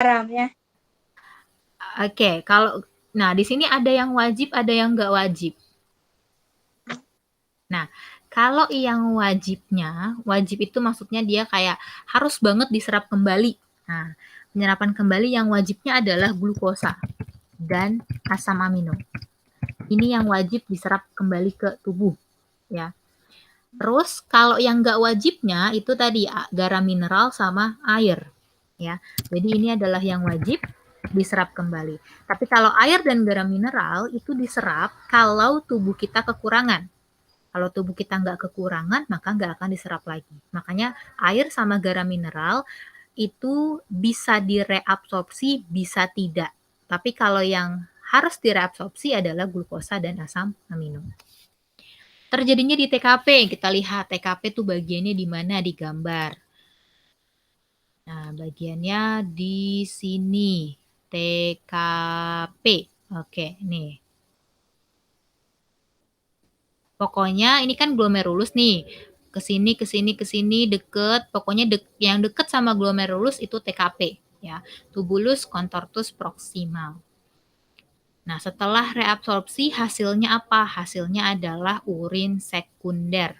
garamnya. Oke, nah di sini ada yang wajib, ada yang nggak wajib. Nah, kalau yang wajib itu maksudnya dia kayak harus banget diserap kembali. Nah, penyerapan kembali yang wajibnya adalah glukosa dan asam amino. Ini yang wajib diserap kembali ke tubuh, ya. Terus kalau yang nggak wajibnya itu tadi garam mineral sama air, ya. Jadi ini adalah yang wajib diserap kembali. Tapi kalau air dan garam mineral itu diserap kalau tubuh kita kekurangan. Kalau tubuh kita nggak kekurangan, maka nggak akan diserap lagi. Makanya air sama garam mineral itu bisa direabsorpsi, bisa tidak. Tapi kalau yang harus direabsorpsi adalah glukosa dan asam amino. Terjadinya di TKP, kita lihat TKP itu bagiannya di mana di gambar. Nah, bagiannya di sini, TKP. Oke, nih. Pokoknya ini kan glomerulus nih. Kesini, kesini, kesini, deket. Pokoknya yang deket sama glomerulus itu TKP. Ya, tubulus contortus proximal. Nah, setelah reabsorpsi hasilnya apa? Hasilnya adalah urin sekunder.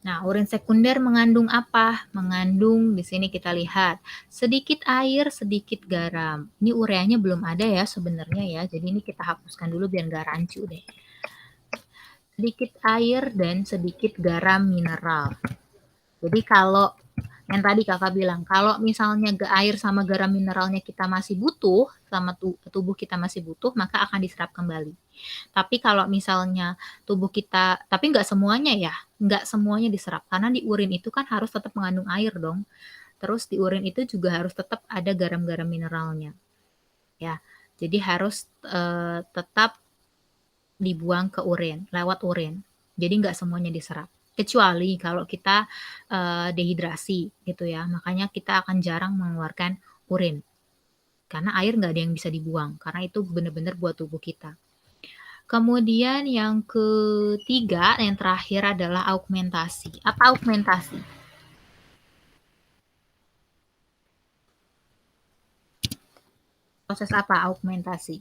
Nah, urin sekunder mengandung apa? Mengandung, di sini kita lihat, sedikit air, sedikit garam. Ini ureanya belum ada ya sebenarnya ya, jadi ini kita hapuskan dulu biar nggak rancu deh. Sedikit air dan sedikit garam mineral. Jadi kalau yang tadi kakak bilang, kalau misalnya air sama garam mineralnya kita masih butuh, sama tubuh kita masih butuh, maka akan diserap kembali. Tapi kalau misalnya tubuh kita, tapi nggak semuanya ya, nggak semuanya diserap. Karena di urin itu kan harus tetap mengandung air dong. Terus di urin itu juga harus tetap ada garam-garam mineralnya. Ya, jadi harus tetap dibuang ke urin, lewat urin. Jadi nggak semuanya diserap. Kecuali kalau kita dehidrasi gitu ya, makanya kita akan jarang mengeluarkan urin. Karena air nggak ada yang bisa dibuang, karena itu benar-benar buat tubuh kita. Kemudian yang ketiga, yang terakhir adalah augmentasi. Apa augmentasi? Proses apa augmentasi?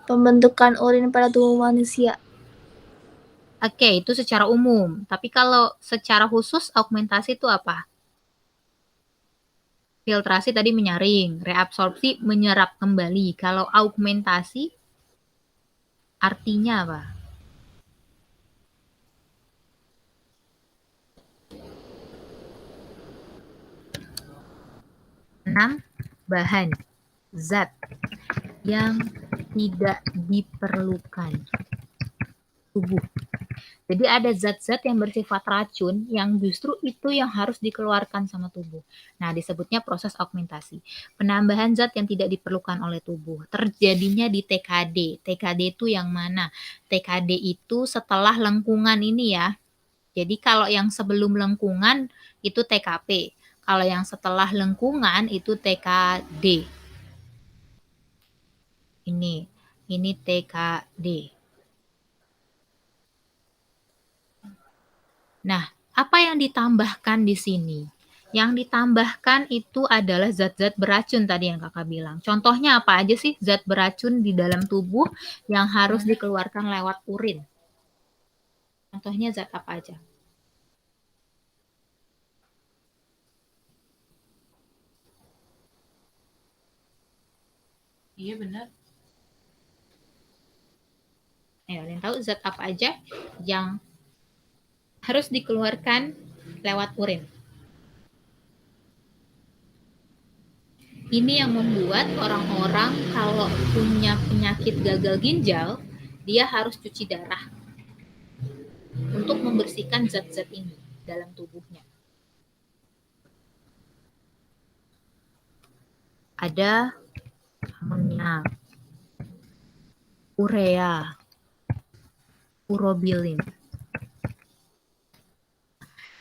Pembentukan urin pada tubuh manusia. Oke, itu secara umum. Tapi kalau secara khusus augmentasi itu apa? Filtrasi tadi menyaring, reabsorpsi menyerap kembali. Kalau augmentasi artinya apa? Bahan zat yang tidak diperlukan tubuh. Jadi ada zat-zat yang bersifat racun yang justru itu yang harus dikeluarkan sama tubuh. Nah, disebutnya proses augmentasi. Penambahan zat yang tidak diperlukan oleh tubuh. Terjadinya di TKD. TKD itu yang mana? TKD itu setelah lengkungan ini ya. Jadi kalau yang sebelum lengkungan itu TKP. Kalau yang setelah lengkungan itu TKD. Ini TKD. Nah, apa yang ditambahkan di sini? Yang ditambahkan itu adalah zat-zat beracun tadi yang kakak bilang. Contohnya apa aja sih zat beracun di dalam tubuh yang harus dikeluarkan lewat urin? Contohnya zat apa aja? Iya benar. Kalian tahu zat apa aja yang harus dikeluarkan lewat urin? Ini yang membuat orang-orang kalau punya penyakit gagal ginjal, dia harus cuci darah untuk membersihkan zat-zat ini dalam tubuhnya. Ada amonia, urea, urobilin.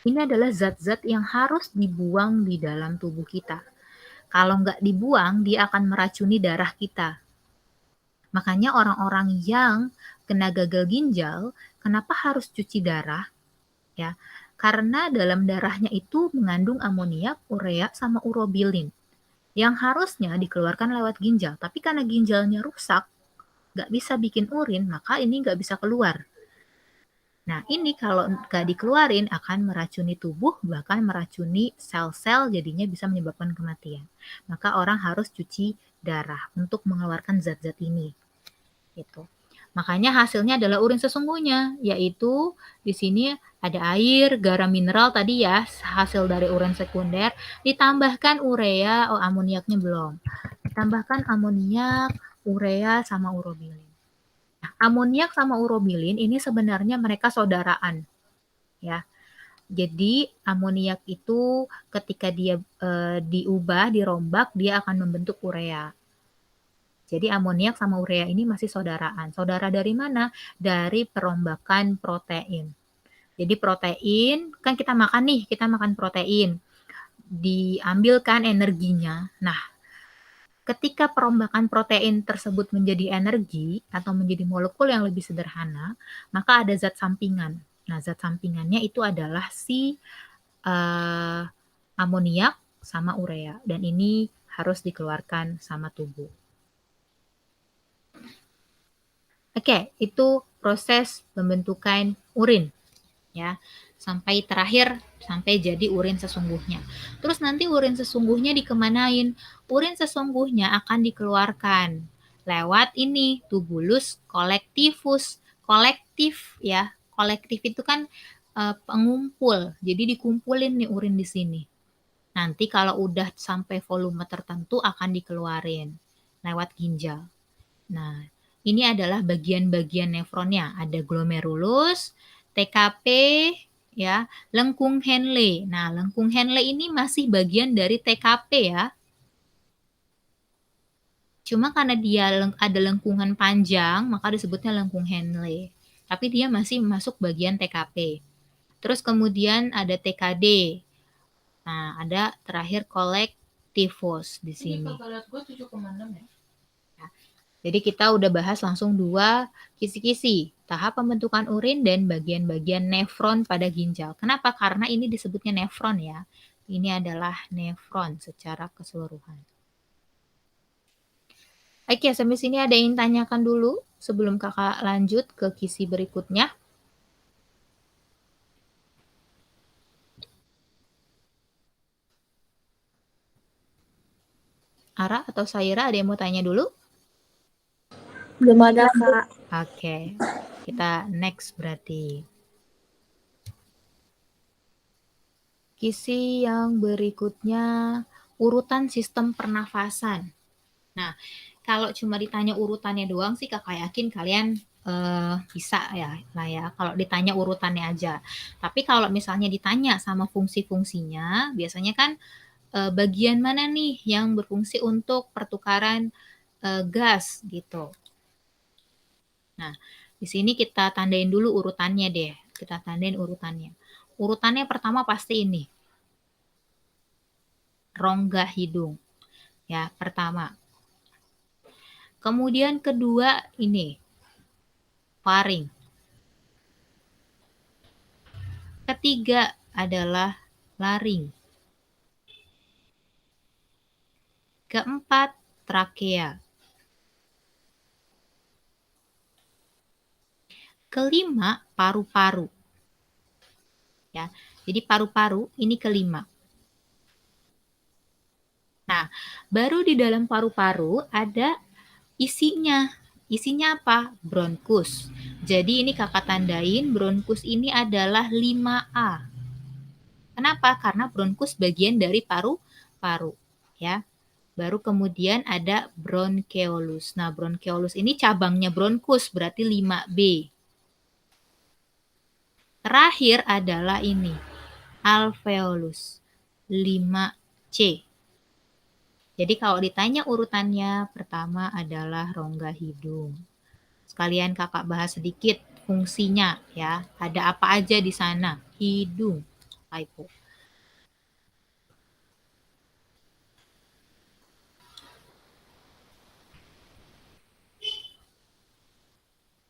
Ini adalah zat-zat yang harus dibuang di dalam tubuh kita. Kalau nggak dibuang, dia akan meracuni darah kita. Makanya orang-orang yang kena gagal ginjal, kenapa harus cuci darah? ya. Karena dalam darahnya itu mengandung amoniak, urea, sama urobilin yang harusnya dikeluarkan lewat ginjal. Tapi karena ginjalnya rusak, nggak bisa bikin urin, maka ini nggak bisa keluar. Nah, ini kalau nggak dikeluarin akan meracuni tubuh, bahkan meracuni sel-sel, jadinya bisa menyebabkan kematian. Maka orang harus cuci darah untuk mengeluarkan zat-zat ini. Gitu. Makanya hasilnya adalah urin sesungguhnya, yaitu di sini ada air, garam mineral tadi ya, hasil dari urin sekunder, ditambahkan urea, amoniaknya belum. Ditambahkan amoniak, urea, sama urobilin. Nah, amoniak sama urobilin ini sebenarnya mereka saudaraan, ya. Jadi amoniak itu ketika dia diubah, dirombak, dia akan membentuk urea. Jadi amoniak sama urea ini masih saudaraan. Saudara dari mana? Dari perombakan protein. Jadi protein, kan kita makan nih, kita makan protein. Diambilkan energinya. Nah, ketika perombakan protein tersebut menjadi energi atau menjadi molekul yang lebih sederhana, maka ada zat sampingan. Nah, zat sampingannya itu adalah si amoniak sama urea. Dan ini harus dikeluarkan sama tubuh. Oke, itu proses pembentukan urin ya. Sampai terakhir sampai jadi urin sesungguhnya. Terus nanti urin sesungguhnya dikemanain? Urin sesungguhnya akan dikeluarkan lewat ini tubulus kolektivus. Kolektif ya. Kolektif itu kan pengumpul. Jadi dikumpulin nih urin di sini. Nanti kalau udah sampai volume tertentu akan dikeluarin lewat ginjal. Nah, ini adalah bagian-bagian nefronnya. Ada glomerulus, TKP, ya, lengkung Henle. Nah, lengkung Henle ini masih bagian dari TKP ya. Cuma karena dia ada lengkungan panjang, maka disebutnya lengkung Henle. Tapi dia masih masuk bagian TKP. Terus kemudian ada TKD. Nah, ada terakhir kolektivus di sini. Jadi kita udah bahas langsung dua kisi-kisi, tahap pembentukan urin dan bagian-bagian nefron pada ginjal. Kenapa? Karena ini disebutnya nefron ya. Ini adalah nefron secara keseluruhan. Oke, sampai sini ada yang tanyakan dulu sebelum kakak lanjut ke kisi berikutnya. Ara atau Saira ada yang mau tanya dulu? Belum ada, Kak. Oke, kita next berarti. Kisi yang berikutnya, urutan sistem pernafasan. Nah, kalau cuma ditanya urutannya doang sih kakak yakin kalian bisa ya lah ya kalau ditanya urutannya aja. Tapi kalau misalnya ditanya sama fungsi-fungsinya, biasanya kan bagian mana nih yang berfungsi untuk pertukaran gas gitu. Nah, di sini kita tandain dulu urutannya deh. Kita tandain urutannya. Urutannya pertama pasti ini. Rongga hidung. Ya, pertama. Kemudian kedua ini. Faring. Ketiga adalah laring. Keempat, trakea. Kelima, paru-paru. Ya, jadi paru-paru ini kelima. Nah, baru di dalam paru-paru ada isinya. Isinya apa? Bronkus. Jadi ini kakak tandain bronkus ini adalah 5A. Kenapa? Karena bronkus bagian dari paru-paru, ya. Baru kemudian ada bronkeolus. Nah, bronkeolus ini cabangnya bronkus, berarti 5B. Terakhir adalah ini, alveolus, 5C. Jadi kalau ditanya urutannya, pertama adalah rongga hidung. Sekalian kakak bahas sedikit fungsinya ya. Ada apa aja di sana? Hidung. Typo.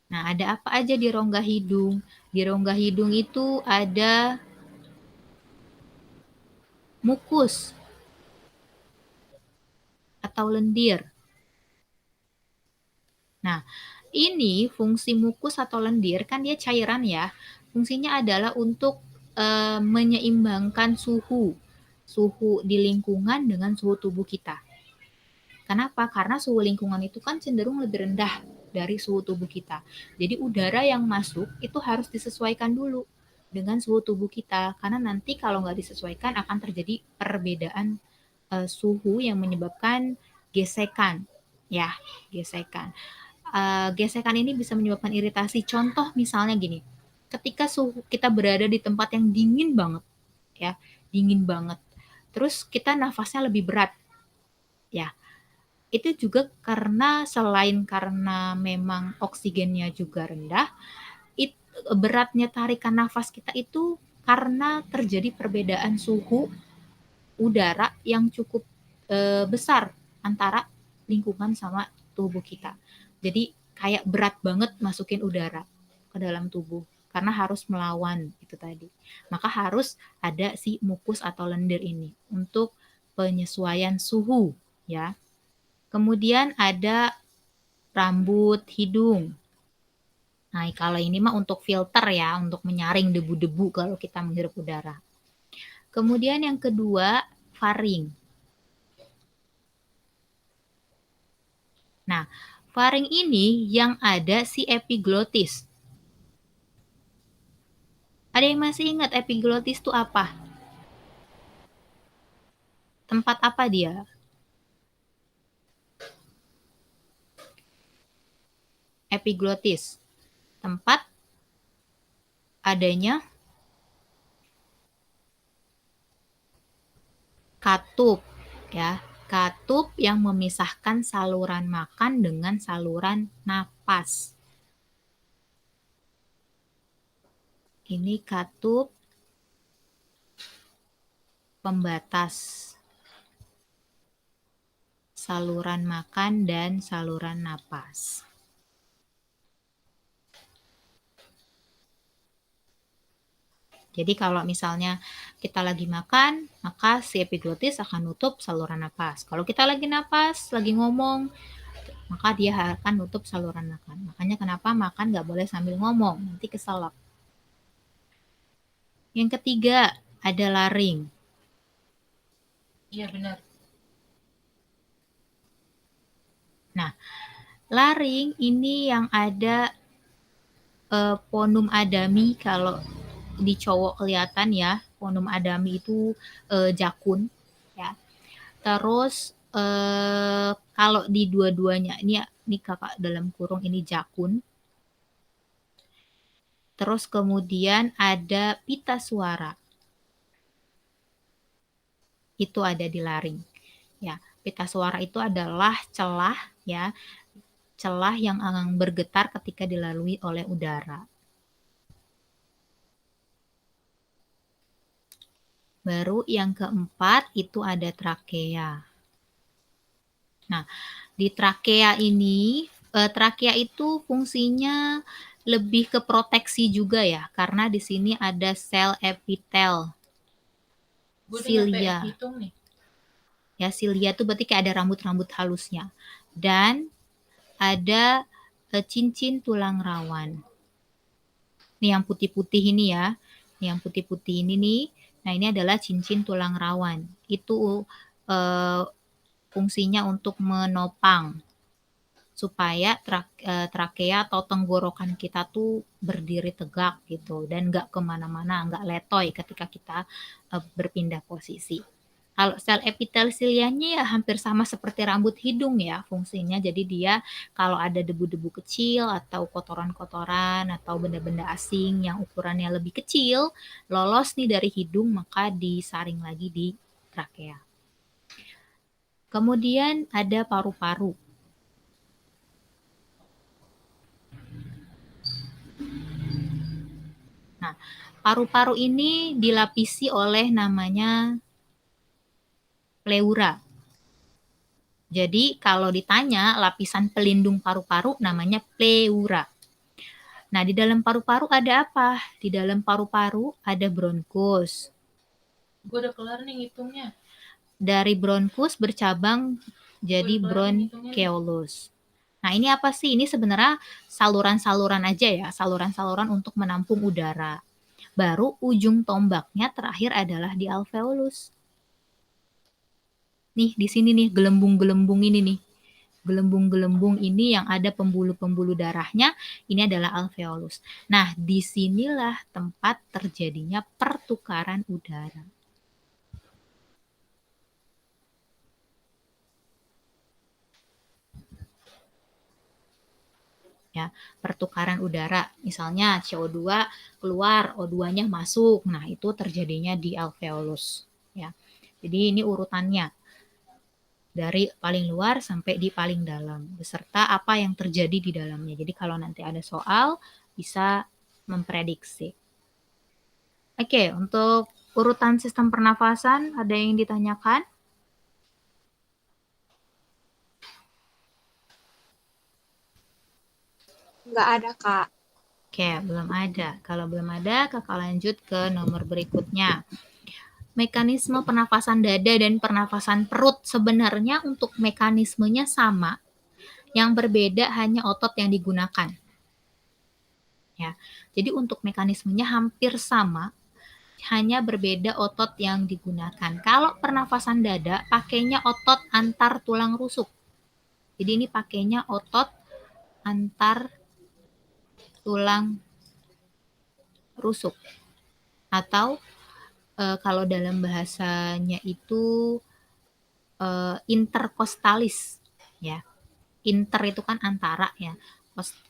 Nah, ada apa aja di rongga hidung? Di rongga hidung itu ada mukus atau lendir. Nah, ini fungsi mukus atau lendir kan dia cairan ya. Fungsinya adalah untuk menyeimbangkan suhu di lingkungan dengan suhu tubuh kita. Kenapa? Karena suhu lingkungan itu kan cenderung lebih rendah dari suhu tubuh kita. Jadi udara yang masuk itu harus disesuaikan dulu dengan suhu tubuh kita. Karena nanti kalau nggak disesuaikan akan terjadi perbedaan suhu yang menyebabkan gesekan. Ya, gesekan. Gesekan ini bisa menyebabkan iritasi. Contoh misalnya gini, ketika suhu kita berada di tempat yang dingin banget, ya, dingin banget. Terus kita nafasnya lebih berat, ya. Itu juga karena selain karena memang oksigennya juga rendah, beratnya tarikan nafas kita itu karena terjadi perbedaan suhu udara yang cukup besar antara lingkungan sama tubuh kita. Jadi kayak berat banget masukin udara ke dalam tubuh karena harus melawan itu tadi. Maka harus ada si mukus atau lendir ini untuk penyesuaian suhu ya. Kemudian ada rambut hidung. Nah, kalau ini mah untuk filter ya, untuk menyaring debu-debu kalau kita menghirup udara. Kemudian yang kedua, faring. Nah, faring ini yang ada si epiglotis. Ada yang masih ingat epiglotis itu apa? Tempat apa dia? Epiglotis. Tempat adanya katup ya. Katup yang memisahkan saluran makan dengan saluran napas. Ini katup pembatas saluran makan dan saluran napas. Jadi kalau misalnya kita lagi makan, maka si epiglotis akan nutup saluran napas. Kalau kita lagi napas, lagi ngomong, maka dia akan nutup saluran makan. Makanya kenapa makan nggak boleh sambil ngomong, nanti keselak. Yang ketiga, ada laring. Iya benar. Nah, laring ini yang ada ponum adami kalau di cowok kelihatan ya, ponum adami itu jakun ya. Terus kalau di dua-duanya ini kakak dalam kurung ini jakun. Terus kemudian ada pita suara. Itu ada di laring. Ya, pita suara itu adalah celah ya, celah yang bergetar ketika dilalui oleh udara. Baru yang keempat itu ada trakea. Nah, di trakea ini, trakea itu fungsinya lebih ke proteksi juga ya, karena di sini ada sel epitel. Silia. Ya, silia itu berarti kayak ada rambut-rambut halusnya. Dan ada cincin tulang rawan. Ini yang putih-putih ini ya. Yang putih-putih ini nih. Nah, ini adalah cincin tulang rawan. Itu fungsinya untuk menopang supaya trakea atau tenggorokan kita tuh berdiri tegak gitu dan nggak kemana-mana, nggak letoy ketika kita berpindah posisi. Kalau sel epitelsilianya ya hampir sama seperti rambut hidung ya fungsinya. Jadi dia kalau ada debu-debu kecil atau kotoran-kotoran atau benda-benda asing yang ukurannya lebih kecil lolos nih dari hidung maka disaring lagi di trakea. Kemudian ada paru-paru. Nah, paru-paru ini dilapisi oleh namanya pleura. Jadi kalau ditanya lapisan pelindung paru-paru namanya pleura. Nah, di dalam paru-paru ada apa? Di dalam paru-paru ada bronkus. Gue udah kelar nih ngitungnya. Dari bronkus bercabang jadi bronkeolus. Nah, ini apa sih? Ini sebenarnya saluran-saluran aja ya, saluran-saluran untuk menampung udara. Baru ujung tombaknya terakhir adalah di alveolus. Nih, di sini nih, gelembung-gelembung ini nih. Gelembung-gelembung ini yang ada pembuluh-pembuluh darahnya, ini adalah alveolus. Nah, disinilah tempat terjadinya pertukaran udara. Ya, pertukaran udara. Misalnya CO2 keluar, O2-nya masuk. Nah, itu terjadinya di alveolus, ya. Jadi ini urutannya dari paling luar sampai di paling dalam beserta apa yang terjadi di dalamnya. Jadi kalau nanti ada soal bisa memprediksi. Oke, untuk urutan sistem pernafasan ada yang ditanyakan? Nggak ada, Kak. Oke, belum ada. Kalau belum ada, Kakak lanjut ke nomor berikutnya. Mekanisme pernafasan dada dan pernafasan perut sebenarnya untuk mekanismenya sama. Yang berbeda hanya otot yang digunakan. Ya. Jadi untuk mekanismenya hampir sama, hanya berbeda otot yang digunakan. Kalau pernafasan dada pakainya otot antar tulang rusuk. Jadi ini pakainya otot antar tulang rusuk. Atau kalau dalam bahasanya itu interkostalis, ya. Inter itu kan antara, ya.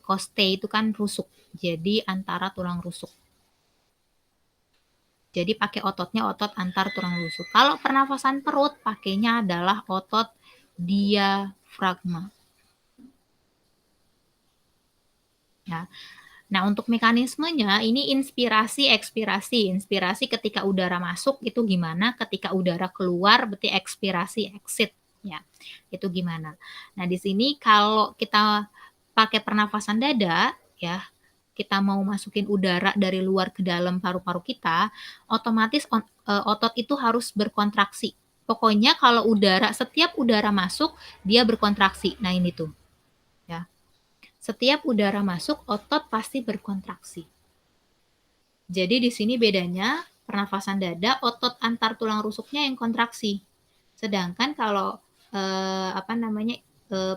Koste itu kan rusuk. Jadi antara tulang rusuk. Jadi pakai ototnya otot antar tulang rusuk. Kalau pernafasan perut pakainya adalah otot diafragma. Ya. Nah, untuk mekanismenya ini inspirasi, ekspirasi. Inspirasi ketika udara masuk itu gimana, ketika udara keluar berarti ekspirasi, exit, ya. Itu gimana. Nah, di sini kalau kita pakai pernafasan dada, ya, kita mau masukin udara dari luar ke dalam paru-paru kita, otomatis otot itu harus berkontraksi. Pokoknya kalau setiap udara masuk, dia berkontraksi. Nah, ini tuh. Ya. Setiap udara masuk, otot pasti berkontraksi. Jadi di sini bedanya pernafasan dada, otot antar tulang rusuknya yang kontraksi. Sedangkan kalau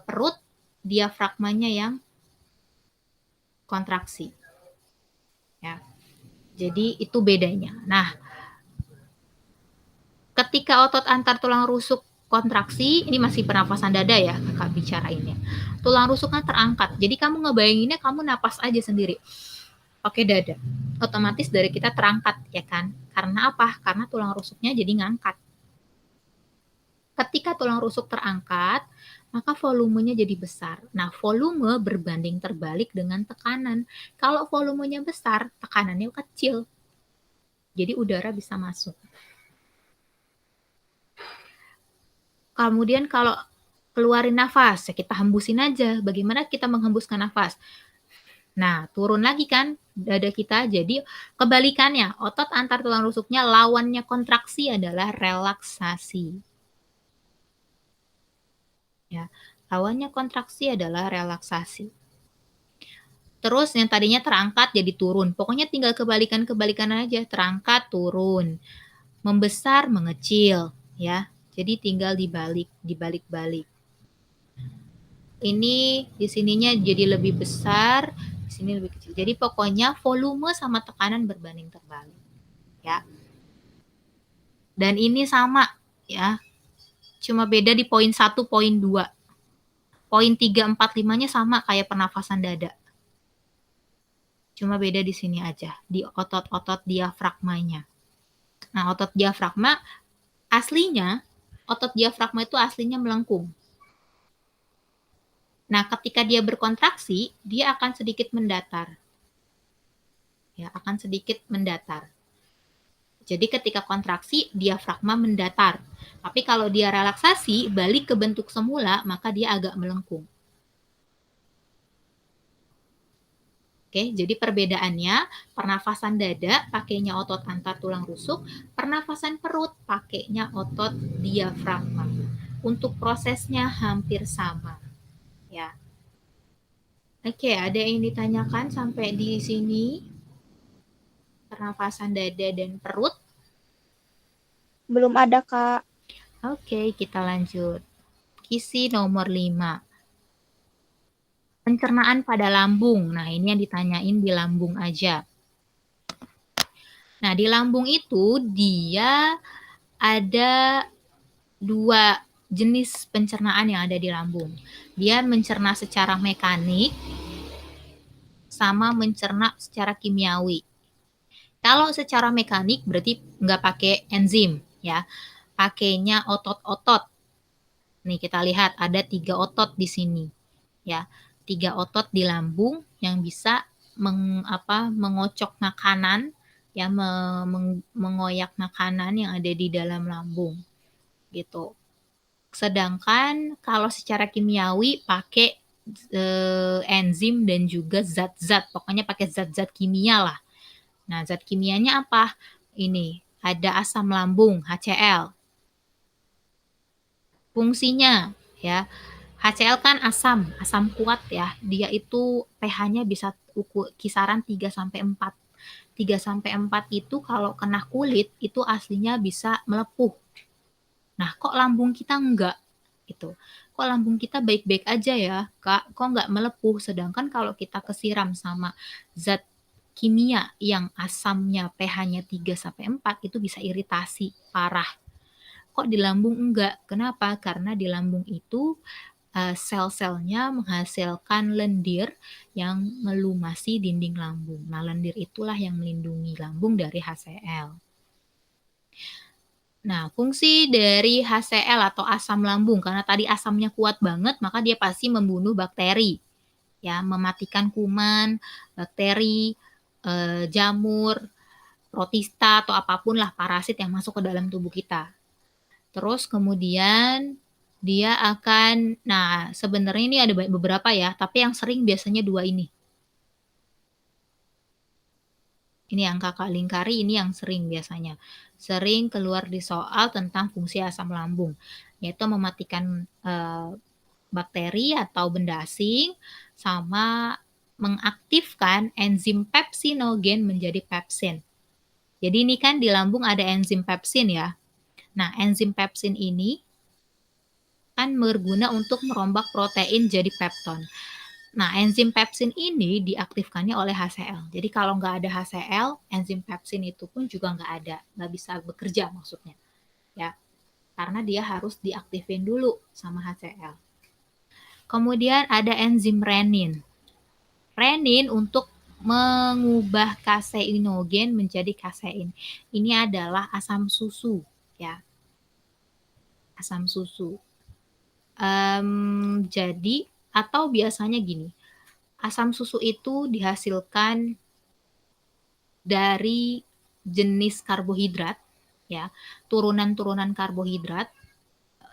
perut, diafragmanya yang kontraksi. Ya. Jadi itu bedanya. Nah, ketika otot antar tulang rusuk kontraksi, ini masih pernafasan dada ya, Kakak bicarainnya. Tulang rusuknya terangkat. Jadi kamu ngebayanginnya kamu napas aja sendiri. Pakai dada. Otomatis dari kita terangkat, ya kan? Karena apa? Karena tulang rusuknya jadi ngangkat. Ketika tulang rusuk terangkat, maka volumenya jadi besar. Nah, volume berbanding terbalik dengan tekanan. Kalau volumenya besar, tekanannya kecil. Jadi udara bisa masuk. Kemudian kalau keluarin nafas, ya kita hembusin aja. Bagaimana kita menghembuskan nafas? Nah, turun lagi kan dada kita. Jadi kebalikannya, otot antar tulang rusuknya lawannya kontraksi adalah relaksasi. Ya, lawannya kontraksi adalah relaksasi. Terus yang tadinya terangkat jadi turun. Pokoknya tinggal kebalikan aja, terangkat, turun. Membesar, mengecil, ya. Jadi tinggal dibalik-balik. Ini di sininya jadi lebih besar, di sini lebih kecil. Jadi pokoknya volume sama tekanan berbanding terbalik, ya. Dan ini sama, ya. Cuma beda di poin 1, poin 2. Poin 3, 4, 5-nya sama kayak pernafasan dada. Cuma beda di sini aja, di otot-otot diafragmanya. Nah, otot diafragma itu aslinya melengkung. Nah, ketika dia berkontraksi, dia akan sedikit mendatar. Ya, akan sedikit mendatar. Jadi ketika kontraksi, diafragma mendatar. Tapi kalau dia relaksasi, balik ke bentuk semula, maka dia agak melengkung. Oke, jadi perbedaannya pernafasan dada pakainya otot antar tulang rusuk, pernafasan perut pakainya otot diafragma. Untuk prosesnya hampir sama, ya. Oke, ada yang ditanyakan sampai di sini? Pernafasan dada dan perut. Belum ada, Kak. Oke, kita lanjut. Kisi nomor 5. Pencernaan pada lambung. Nah, ini yang ditanyain di lambung aja. Nah, di lambung itu dia ada 2 jenis pencernaan yang ada di lambung. Dia mencerna secara mekanik sama mencerna secara kimiawi. Kalau secara mekanik berarti nggak pakai enzim, ya. Pakainya otot-otot. Nih kita lihat ada 3 otot di sini, ya. 3 otot di lambung yang bisa mengocok makanan, ya, mengoyak makanan yang ada di dalam lambung, gitu. Sedangkan kalau secara kimiawi pakai enzim dan juga zat-zat, pokoknya pakai zat-zat kimia lah. Nah, zat kimianya apa? Ini ada asam lambung HCl. Fungsinya, ya, HCl kan asam kuat ya. Dia itu pH-nya bisa kisaran 3 sampai 4. 3 sampai 4 itu kalau kena kulit itu aslinya bisa melepuh. Nah, kok lambung kita enggak? Gitu. Kok lambung kita baik-baik aja ya, Kak? Kok enggak melepuh? Sedangkan kalau kita kesiram sama zat kimia yang asamnya pH-nya 3 sampai 4 itu bisa iritasi parah. Kok di lambung enggak? Kenapa? Karena di lambung itu sel-selnya menghasilkan lendir yang melumasi dinding lambung. Nah, lendir itulah yang melindungi lambung dari HCl. Nah, fungsi dari HCl atau asam lambung, karena tadi asamnya kuat banget, maka dia pasti membunuh bakteri, ya, mematikan kuman, bakteri, jamur, protista atau apapun lah parasit yang masuk ke dalam tubuh kita. Terus kemudian dia akan, nah sebenarnya ini ada beberapa ya, tapi yang sering biasanya 2 ini. Ini yang Kakak lingkari, ini yang sering biasanya. Sering keluar di soal tentang fungsi asam lambung, yaitu mematikan bakteri atau benda asing, sama mengaktifkan enzim pepsinogen menjadi pepsin. Jadi ini kan di lambung ada enzim pepsin ya. Nah, enzim pepsin ini kan berguna untuk merombak protein jadi pepton. Nah, enzim pepsin ini diaktifkannya oleh HCl. Jadi kalau nggak ada HCl, enzim pepsin itu pun juga nggak ada, nggak bisa bekerja maksudnya, ya. Karena dia harus diaktifin dulu sama HCl. Kemudian ada enzim renin. Renin untuk mengubah kaseinogen menjadi kasein. Ini adalah asam susu, ya. Asam susu. Jadi atau biasanya gini, asam susu itu dihasilkan dari jenis karbohidrat, ya, turunan-turunan karbohidrat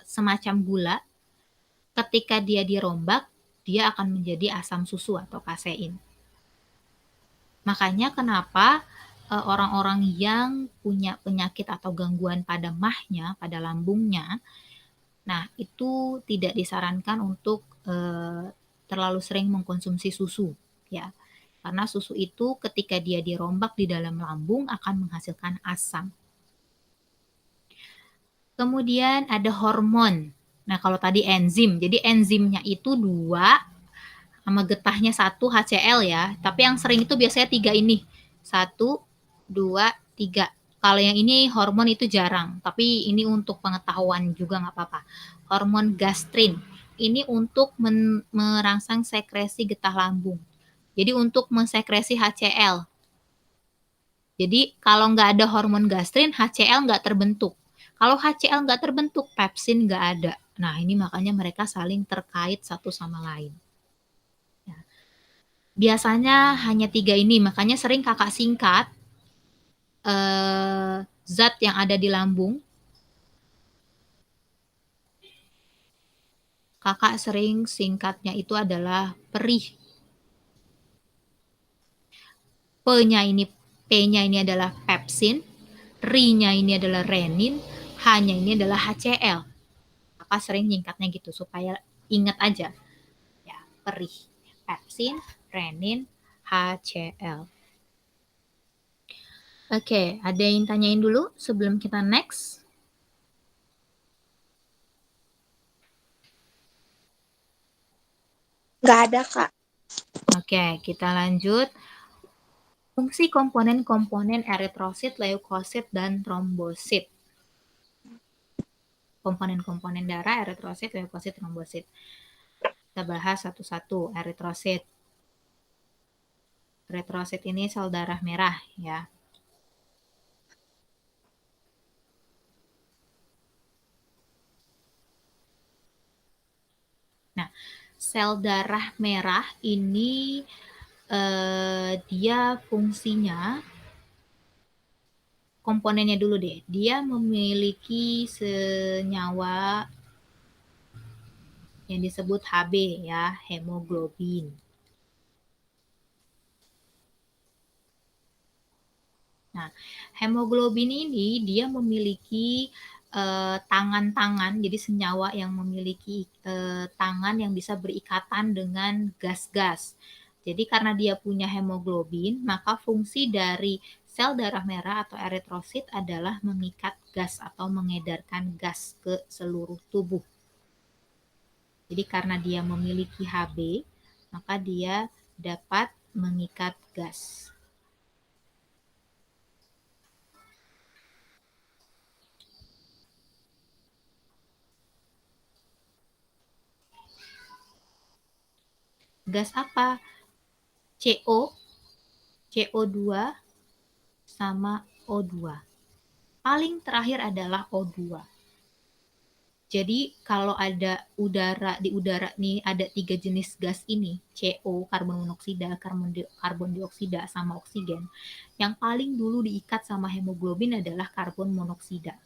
semacam gula. Ketika dia dirombak, dia akan menjadi asam susu atau kasein. Makanya kenapa orang-orang yang punya penyakit atau gangguan pada mahnya, pada lambungnya, nah itu tidak disarankan untuk terlalu sering mengkonsumsi susu, ya. Karena susu itu ketika dia dirombak di dalam lambung akan menghasilkan asam. Kemudian ada hormon. Nah, kalau tadi enzim, jadi enzimnya itu 2 sama getahnya 1 HCl ya. Tapi yang sering itu biasanya 3 ini. 1, 2, 3. Kalau yang ini hormon itu jarang, tapi ini untuk pengetahuan juga nggak apa-apa. Hormon gastrin. Ini untuk merangsang sekresi getah lambung. Jadi untuk mensekresi HCl. Jadi kalau nggak ada hormon gastrin, HCl nggak terbentuk. Kalau HCl nggak terbentuk, pepsin nggak ada. Nah, ini makanya mereka saling terkait satu sama lain. Ya. Biasanya hanya 3 ini, makanya sering kakak singkat zat yang ada di lambung. Kakak sering singkatnya itu adalah perih. P-nya ini adalah pepsin, R-nya ini adalah renin, H-nya ini adalah HCl. Maka sering nyingkatnya gitu supaya ingat aja. Ya, perih. Pepsin, renin, HCl. Oke, ada yang tanyain dulu sebelum kita next? Nggak ada, Kak. Oke, kita lanjut. Fungsi komponen-komponen eritrosit, leukosit, dan trombosit. Komponen-komponen darah, eritrosit, leukosit, trombosit. Kita bahas satu-satu. Eritrosit. Eritrosit ini sel darah merah ya. Nah, sel darah merah ini dia fungsinya, komponennya dulu deh. Dia memiliki senyawa yang disebut Hb ya, hemoglobin. Nah, hemoglobin ini dia memiliki tangan-tangan, jadi senyawa yang memiliki tangan yang bisa berikatan dengan gas-gas. Jadi karena dia punya hemoglobin, maka fungsi dari sel darah merah atau eritrosit adalah mengikat gas atau mengedarkan gas ke seluruh tubuh. Jadi karena dia memiliki Hb, maka dia dapat mengikat gas. Gas apa? CO, CO2, sama O2. Paling terakhir adalah O2. Jadi kalau ada di udara nih ada 3 jenis gas ini, CO, karbon monoksida, karbon dioksida, sama oksigen. Yang paling dulu diikat sama hemoglobin adalah karbon monoksida.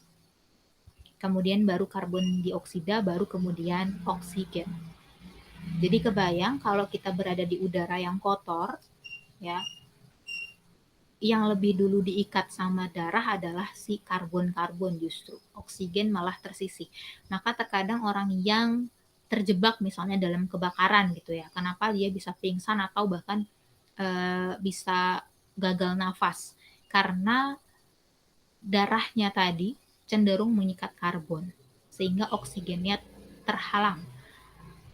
Kemudian baru karbon dioksida, baru kemudian oksigen. Jadi kebayang kalau kita berada di udara yang kotor, ya, yang lebih dulu diikat sama darah adalah si karbon-karbon justru. Oksigen malah tersisih. Maka terkadang orang yang terjebak misalnya dalam kebakaran gitu ya, kenapa dia bisa pingsan atau bahkan bisa gagal nafas? Karena darahnya tadi cenderung mengikat karbon, sehingga oksigennya terhalang.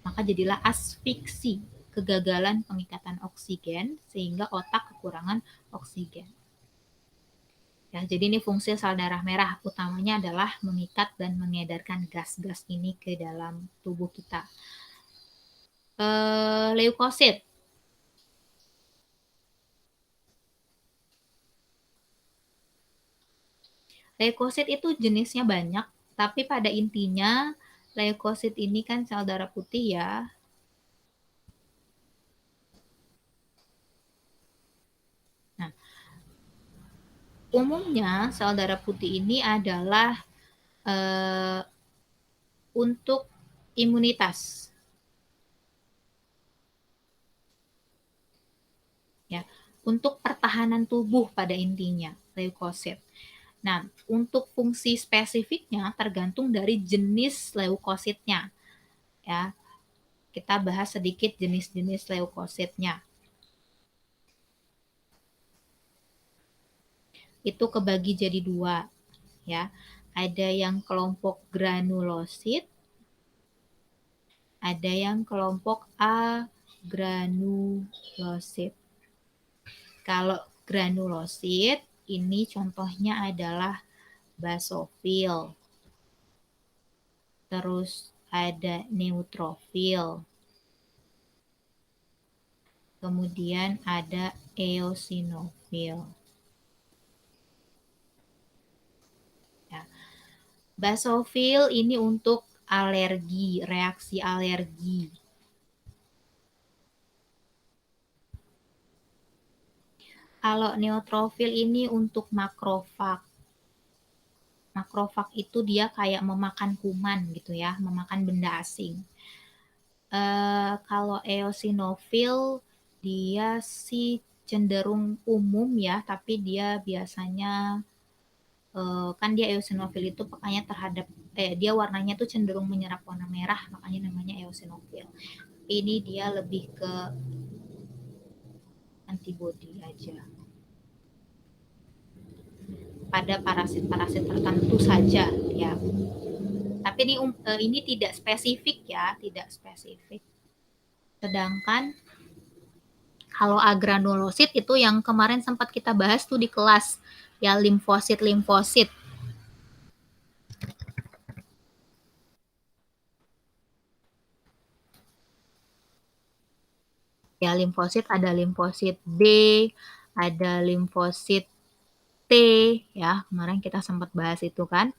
Maka jadilah asfiksi, kegagalan pengikatan oksigen, sehingga otak kekurangan oksigen. Ya, jadi ini fungsi sel darah merah utamanya adalah mengikat dan mengedarkan gas-gas ini ke dalam tubuh kita. Leukosit. Leukosit itu jenisnya banyak, tapi pada intinya leukosit ini kan sel darah putih ya. Nah, umumnya sel darah putih ini adalah untuk imunitas. Ya, untuk pertahanan tubuh pada intinya leukosit. Nah, untuk fungsi spesifiknya tergantung dari jenis leukositnya. Ya, kita bahas sedikit jenis-jenis leukositnya. Itu kebagi jadi 2, ya. Ada yang kelompok granulosit, ada yang kelompok agranulosit. Kalau granulosit ini contohnya adalah basofil. Terus ada neutrofil. Kemudian ada eosinofil. Ya. Basofil ini untuk alergi, reaksi alergi. Kalau neutrofil ini untuk makrofag. Makrofag itu dia kayak memakan kuman gitu ya, memakan benda asing. Kalau eosinofil dia sih cenderung umum ya, tapi dia biasanya kan dia eosinofil itu pokoknya terhadap dia warnanya tuh cenderung menyerap warna merah, makanya namanya eosinofil. Ini dia lebih ke antibodi aja pada parasit-parasit tertentu saja ya. Tapi ini tidak spesifik ya, tidak spesifik. Sedangkan kalau agranulosit itu yang kemarin sempat kita bahas tuh di kelas ya, limfosit. Ya, limfosit ada limfosit B, ada limfosit T ya. Kemarin kita sempat bahas itu kan.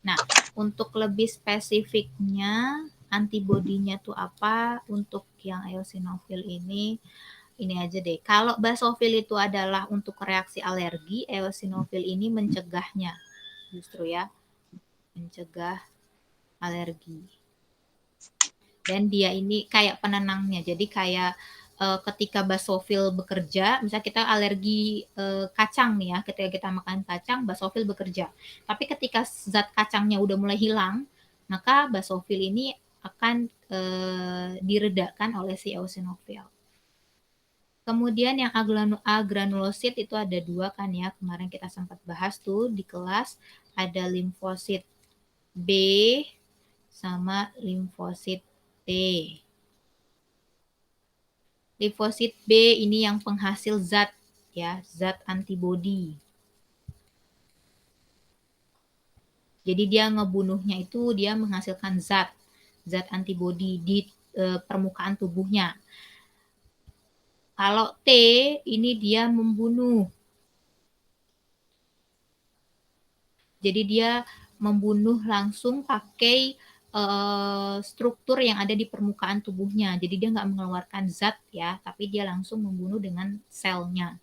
Nah, untuk lebih spesifiknya antibodinya tuh apa untuk yang eosinofil ini aja deh. Kalau basofil itu adalah untuk reaksi alergi, eosinofil ini mencegahnya. Justru ya, mencegah alergi. Dan dia ini kayak penenangnya. Jadi kayak ketika basofil bekerja, misalnya kita alergi kacang nih ya, ketika kita makan kacang, basofil bekerja. Tapi ketika zat kacangnya udah mulai hilang, maka basofil ini akan diredakan oleh si eosinofil. Kemudian yang agranulosit itu ada 2 kan ya, kemarin kita sempat bahas tuh di kelas, ada limfosit B sama limfosit T. Limfosit B ini yang penghasil zat ya, zat antibodi. Jadi dia ngebunuhnya itu dia menghasilkan zat antibodi di permukaan tubuhnya. Kalau T ini dia membunuh. Jadi dia membunuh langsung pakai struktur yang ada di permukaan tubuhnya. Jadi dia nggak mengeluarkan zat ya, tapi dia langsung membunuh dengan selnya.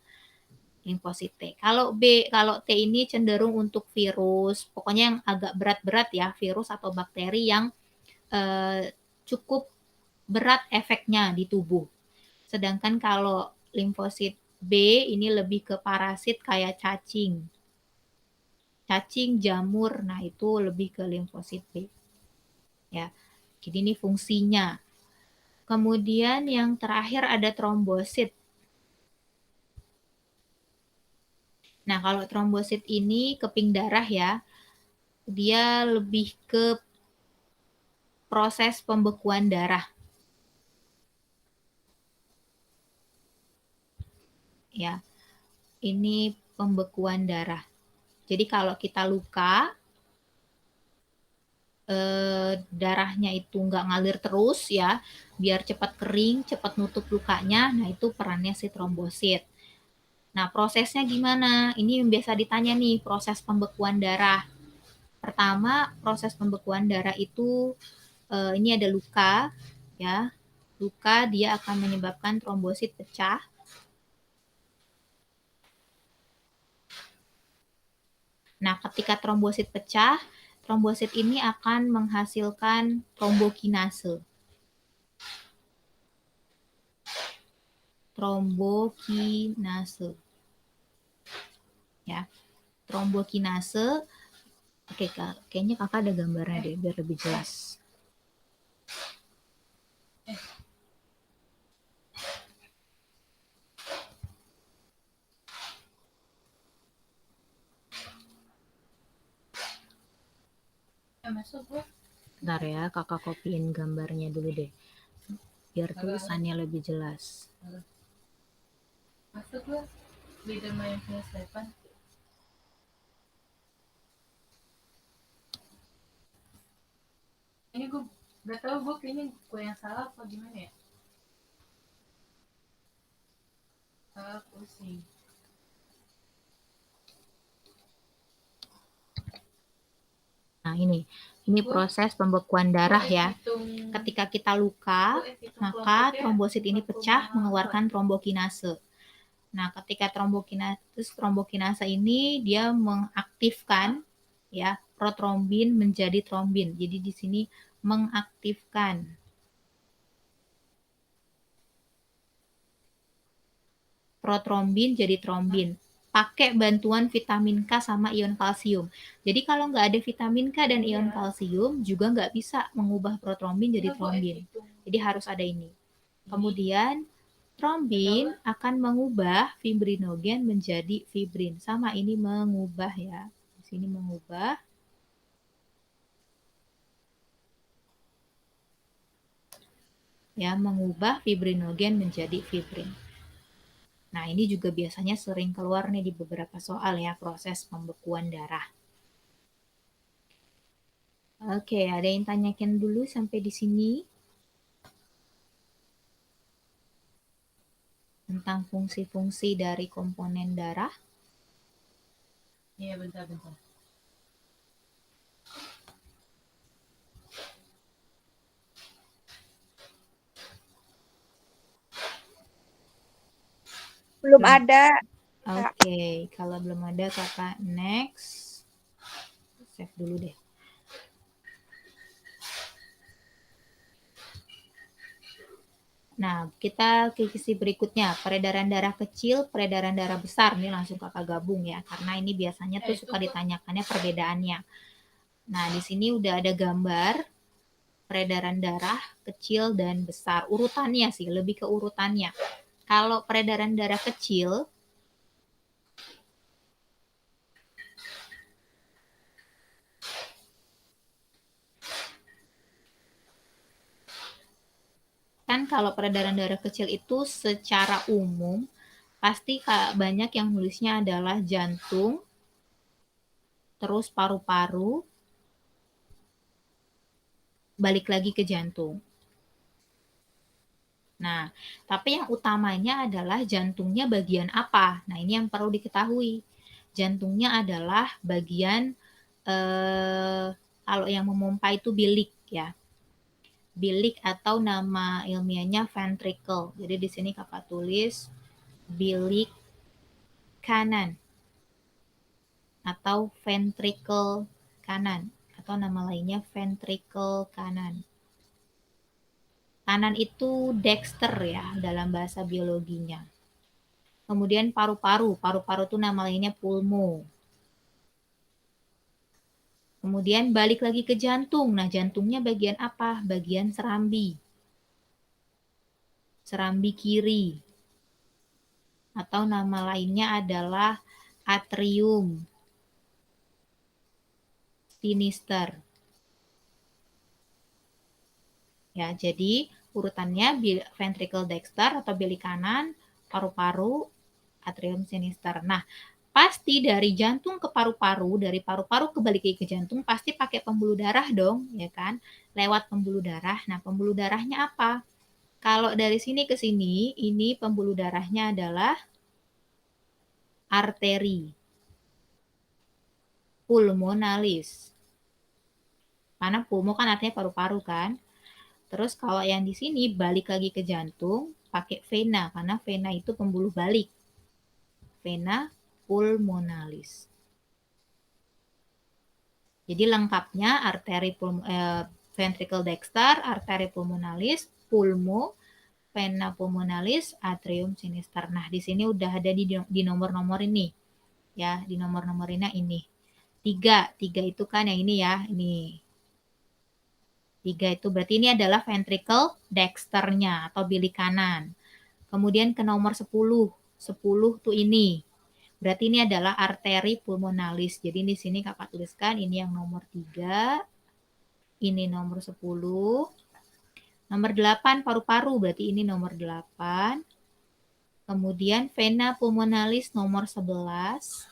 Limfosit T. Kalau T ini cenderung untuk virus, pokoknya yang agak berat-berat ya, virus atau bakteri yang cukup berat efeknya di tubuh. Sedangkan kalau limfosit B ini lebih ke parasit kayak cacing, jamur, nah itu lebih ke limfosit B. Ya, jadi ini fungsinya. Kemudian yang terakhir ada trombosit. Nah, kalau trombosit ini keping darah ya, dia lebih ke proses pembekuan darah. Ya, ini pembekuan darah. Jadi kalau kita luka, darahnya itu nggak ngalir terus ya, biar cepat kering, cepat nutup lukanya, nah itu perannya si trombosit. Nah, prosesnya gimana? Ini yang biasa ditanya nih, proses pembekuan darah. Pertama, proses pembekuan darah itu ini ada luka ya. Luka dia akan menyebabkan trombosit pecah. Nah, ketika trombosit pecah, trombosit ini akan menghasilkan trombokinase. Ya, trombokinase. Oke, kayaknya kakak ada gambarnya deh, biar lebih jelas. Bentar ya, kakak kopiin gambarnya dulu deh, biar tulisannya lebih jelas. Masuk lah, beda main punya Stefan. Ini gue gak tau, gue kayaknya gue yang salah apa gimana ya. Pusing. Nah, ini proses pembekuan darah ya. Ketika kita luka, maka trombosit ini pecah mengeluarkan trombokinase. Nah, ketika trombokinasa ini dia mengaktifkan ya protrombin menjadi trombin. Jadi di sini mengaktifkan protrombin jadi trombin. Pakai bantuan vitamin K sama ion kalsium. Jadi kalau nggak ada vitamin K dan ion kalsium juga nggak bisa mengubah protrombin jadi trombin. Jadi harus ada ini. Kemudian trombin akan mengubah fibrinogen menjadi fibrin. Sama ini mengubah ya. Di sini mengubah. Ya, mengubah fibrinogen menjadi fibrin. Nah, ini juga biasanya sering keluar nih di beberapa soal ya, proses pembekuan darah. Oke, ada yang tanyakan dulu sampai di sini? Tentang fungsi-fungsi dari komponen darah? Iya, bentar-bentar. Belum ada. Oke, kalau belum ada kakak next. Save dulu deh. Nah, kita ke sisi berikutnya, peredaran darah kecil, peredaran darah besar. Ini langsung kakak gabung ya, karena ini biasanya tuh suka ditanyakannya perbedaannya. Nah, di sini udah ada gambar peredaran darah kecil dan besar. Urutannya sih, lebih ke urutannya. Kalau peredaran darah kecil, kan kalau peredaran darah kecil itu secara umum pasti banyak yang nulisnya adalah jantung, terus paru-paru, balik lagi ke jantung. Nah, tapi yang utamanya adalah jantungnya bagian apa? Nah, ini yang perlu diketahui. Jantungnya adalah bagian kalau yang memompa itu bilik ya. Bilik atau nama ilmiahnya ventricle. Jadi di sini kakak tulis bilik kanan atau ventricle kanan atau nama lainnya ventricle kanan. Kanan itu dexter ya dalam bahasa biologinya. Kemudian paru-paru. Paru-paru itu nama lainnya pulmo. Kemudian balik lagi ke jantung. Nah, jantungnya bagian apa? Bagian serambi. Serambi kiri. Atau nama lainnya adalah atrium sinister. Ya, jadi urutannya ventricle dexter atau bilik kanan, paru-paru, atrium sinister. Nah, pasti dari jantung ke paru-paru, dari paru-paru ke balik ke jantung pasti pakai pembuluh darah dong, ya kan? Lewat pembuluh darah. Nah, pembuluh darahnya apa? Kalau dari sini ke sini, ini pembuluh darahnya adalah arteri pulmonalis. Karena pulmo kan artinya paru-paru kan. Terus kalau yang di sini balik lagi ke jantung, pakai vena karena vena itu pembuluh balik. Vena pulmonalis. Jadi lengkapnya ventricle dexter, arteri pulmonalis, pulmo, vena pulmonalis, atrium sinister. Nah, di sini udah ada di nomor-nomor ini. Ya, di nomor-nomornya ini. 3 itu kan yang ini ya, ini. 3 itu berarti ini adalah ventricle dexternya atau bilik kanan. Kemudian ke nomor 10. 10 tuh ini. Berarti ini adalah arteri pulmonalis. Jadi di sini kakak tuliskan ini yang nomor 3. Ini nomor 10. Nomor 8 paru-paru. Berarti ini nomor 8. Kemudian vena pulmonalis nomor 11.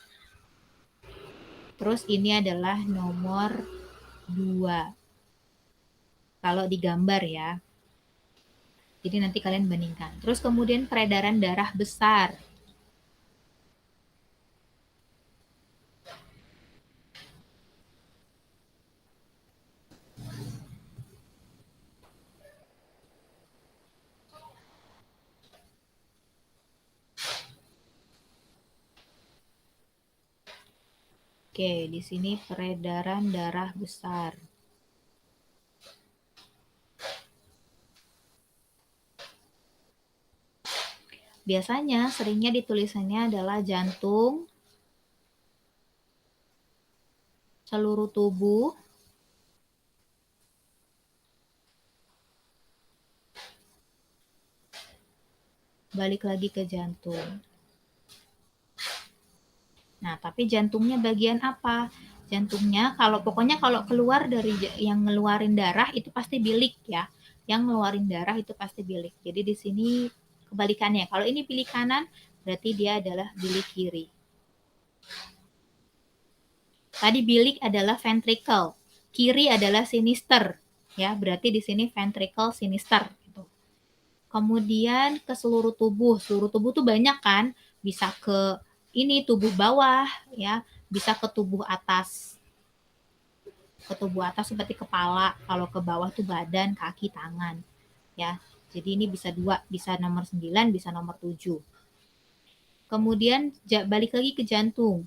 Terus ini adalah nomor 2. Kalau digambar ya. Jadi nanti kalian bandingkan. Terus kemudian peredaran darah besar. Oke, di sini peredaran darah besar. Biasanya seringnya ditulisannya adalah jantung, seluruh tubuh, balik lagi ke jantung. Nah, tapi jantungnya bagian apa? Jantungnya pokoknya kalau keluar dari yang ngeluarin darah itu pasti bilik ya. Yang ngeluarin darah itu pasti bilik. Jadi di sini kebalikannya. Kalau ini bilik kanan, berarti dia adalah bilik kiri. Tadi bilik adalah ventricle, kiri adalah sinister. Ya, berarti di sini ventricle sinister gitu. Kemudian ke seluruh tubuh. Seluruh tubuh tuh banyak kan? Bisa ke ini tubuh bawah ya, bisa ke tubuh atas. Ke tubuh atas seperti kepala, kalau ke bawah tuh badan, kaki, tangan. Ya. Jadi ini bisa 2, bisa nomor 9, bisa nomor 7. Kemudian balik lagi ke jantung.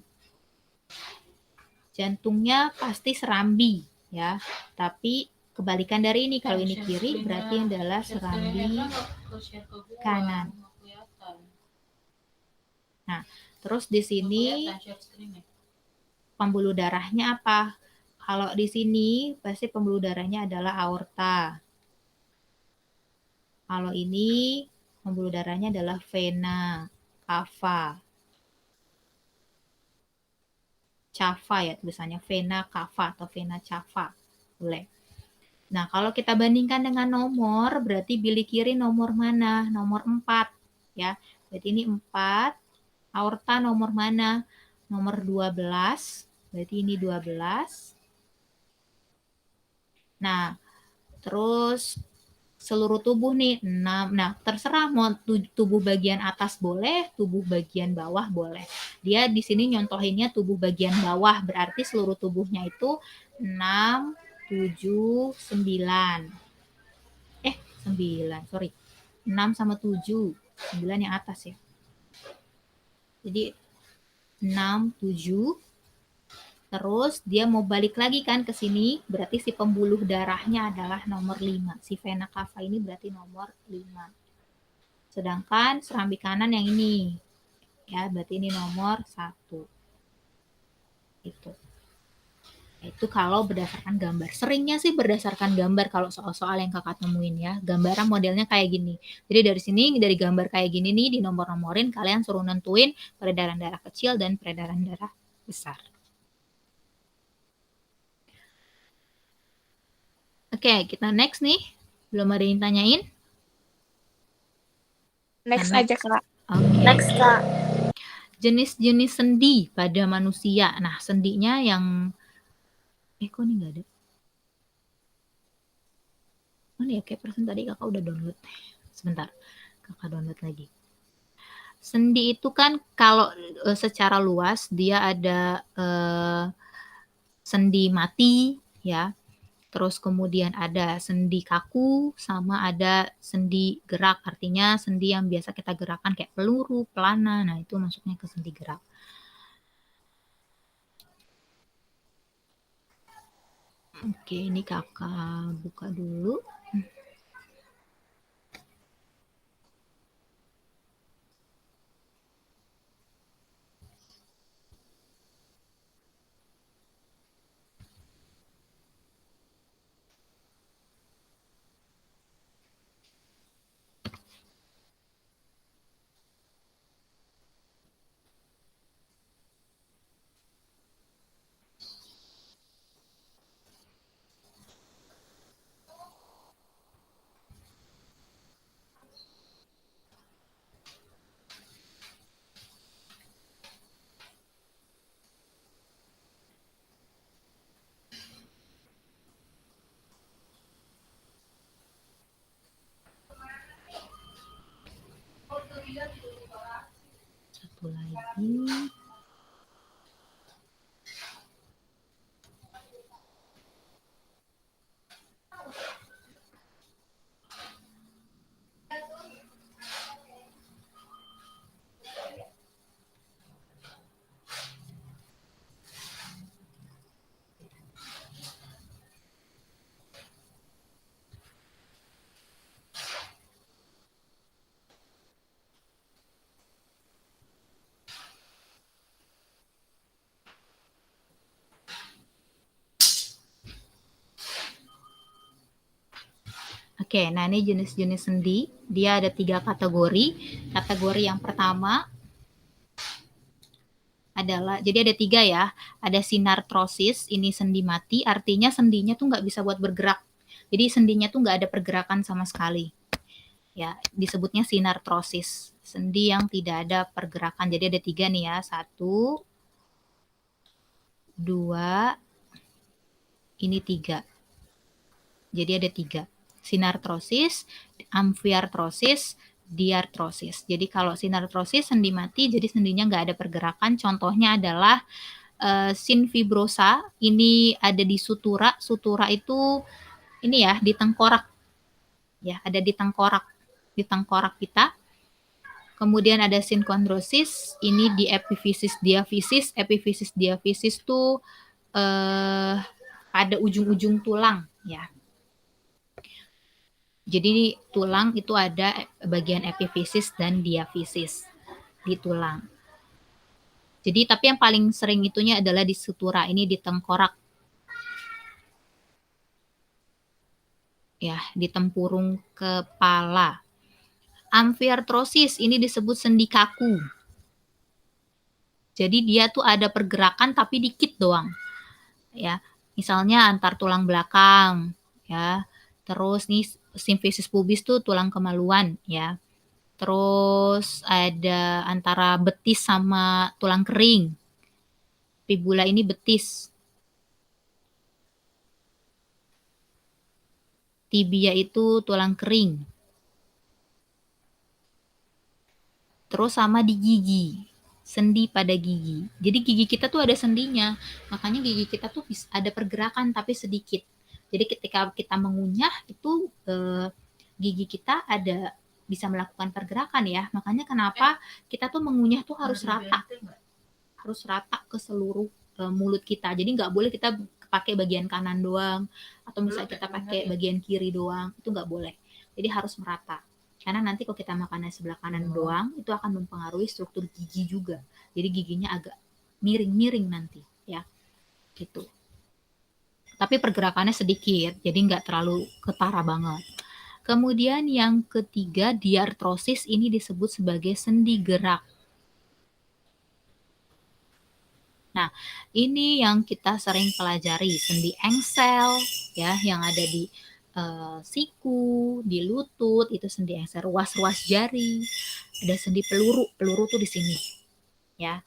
Jantungnya pasti serambi ya. Tapi kebalikan dari ini, kalau ini kiri berarti adalah serambi kanan. Nah, terus di sini pembuluh darahnya apa? Kalau di sini pasti pembuluh darahnya adalah aorta. Kalau ini pembuluh darahnya adalah vena cava. Cava ya tulisannya, vena cava atau vena cava. Boleh. Nah, kalau kita bandingkan dengan nomor, berarti bilik kiri nomor mana? Nomor 4 ya. Berarti ini 4. Aorta nomor mana? Nomor 12. Berarti ini 12. Nah, terus seluruh tubuh nih 6. Nah, terserah mau tubuh bagian atas boleh, tubuh bagian bawah boleh. Dia di sini nyontohinnya tubuh bagian bawah, berarti seluruh tubuhnya itu 6, 7, 9. 9, sorry. 6 sama 7. 9 yang atas ya. Jadi 6, 7. Terus dia mau balik lagi kan ke sini, berarti si pembuluh darahnya adalah nomor 5. Si vena cava ini berarti nomor 5. Sedangkan serambi kanan yang ini. Ya, berarti ini nomor 1. Itu. Itu kalau berdasarkan gambar. Seringnya sih berdasarkan gambar kalau soal-soal yang kakak temuin ya. Gambaran modelnya kayak gini. Jadi dari sini, dari gambar kayak gini nih, di nomor-nomorin, kalian suruh nentuin peredaran darah kecil dan peredaran darah besar. Oke, kita next nih. Belum ada yang tanyain? Next aja, Kak. Oke. Next, Kak. Jenis-jenis sendi pada manusia. Nah, sendinya yang... kok ini nggak ada? Mana ya, kayak persen tadi kakak udah download. Sebentar, kakak download lagi. Sendi itu kan kalau secara luas dia ada sendi mati, ya. Terus kemudian ada sendi kaku, sama ada sendi gerak. Artinya sendi yang biasa kita gerakan kayak peluru, pelana. Nah, itu masuknya ke sendi gerak. Oke, ini kakak buka dulu. Satu lagi. Oke, nah ini jenis-jenis sendi. Dia ada 3 kategori. Kategori yang pertama adalah, jadi ada 3 ya. Ada sinartrosis, ini sendi mati, artinya sendinya tuh nggak bisa buat bergerak. Jadi sendinya tuh nggak ada pergerakan sama sekali. Ya, disebutnya sinartrosis. Sendi yang tidak ada pergerakan. Jadi ada 3 nih ya. 1, 2, ini 3. Jadi ada 3. Sinartrosis, amfiartrosis, diartrosis. Jadi kalau sinartrosis sendi mati, jadi sendinya nggak ada pergerakan. Contohnya adalah sinfibrosa. Ini ada di sutura. Sutura itu ini ya di tengkorak. Ya, ada di tengkorak kita. Kemudian ada sinkondrosis. Ini di epifisis diafisis. Epifisis diafisis tuh pada ujung-ujung tulang ya. Jadi tulang itu ada bagian epifisis dan diafisis di tulang. Jadi tapi yang paling sering itunya adalah di sutura, ini di tengkorak. Ya, di tempurung kepala. Amfiartrosis ini disebut sendi kaku. Jadi dia tuh ada pergerakan tapi dikit doang. Ya, misalnya antar tulang belakang, ya. Terus nih simfisis pubis tuh tulang kemaluan, ya. Terus ada antara betis sama tulang kering. Fibula ini betis. Tibia itu tulang kering. Terus sama di gigi, sendi pada gigi. Jadi gigi kita tuh ada sendinya, makanya gigi kita tuh ada pergerakan tapi sedikit. Jadi ketika kita mengunyah itu gigi kita ada bisa melakukan pergerakan ya. Makanya kenapa kita tuh mengunyah tuh harus rata, ke seluruh mulut kita. Jadi nggak boleh kita pakai bagian kanan doang, atau misalnya kita pakai bagian kiri doang, itu nggak boleh. Jadi harus merata. Karena nanti kalau kita makannya sebelah kanan doang, itu akan mempengaruhi struktur gigi juga. Jadi giginya agak miring-miring nanti, ya. Gitu. Tapi pergerakannya sedikit, jadi nggak terlalu ketara banget. Kemudian yang ketiga, diartrosis ini disebut sebagai sendi gerak. Nah, ini yang kita sering pelajari, sendi engsel, ya, yang ada di siku, di lutut, itu sendi engsel, ruas-ruas jari. Ada sendi peluru, peluru tuh di sini, ya,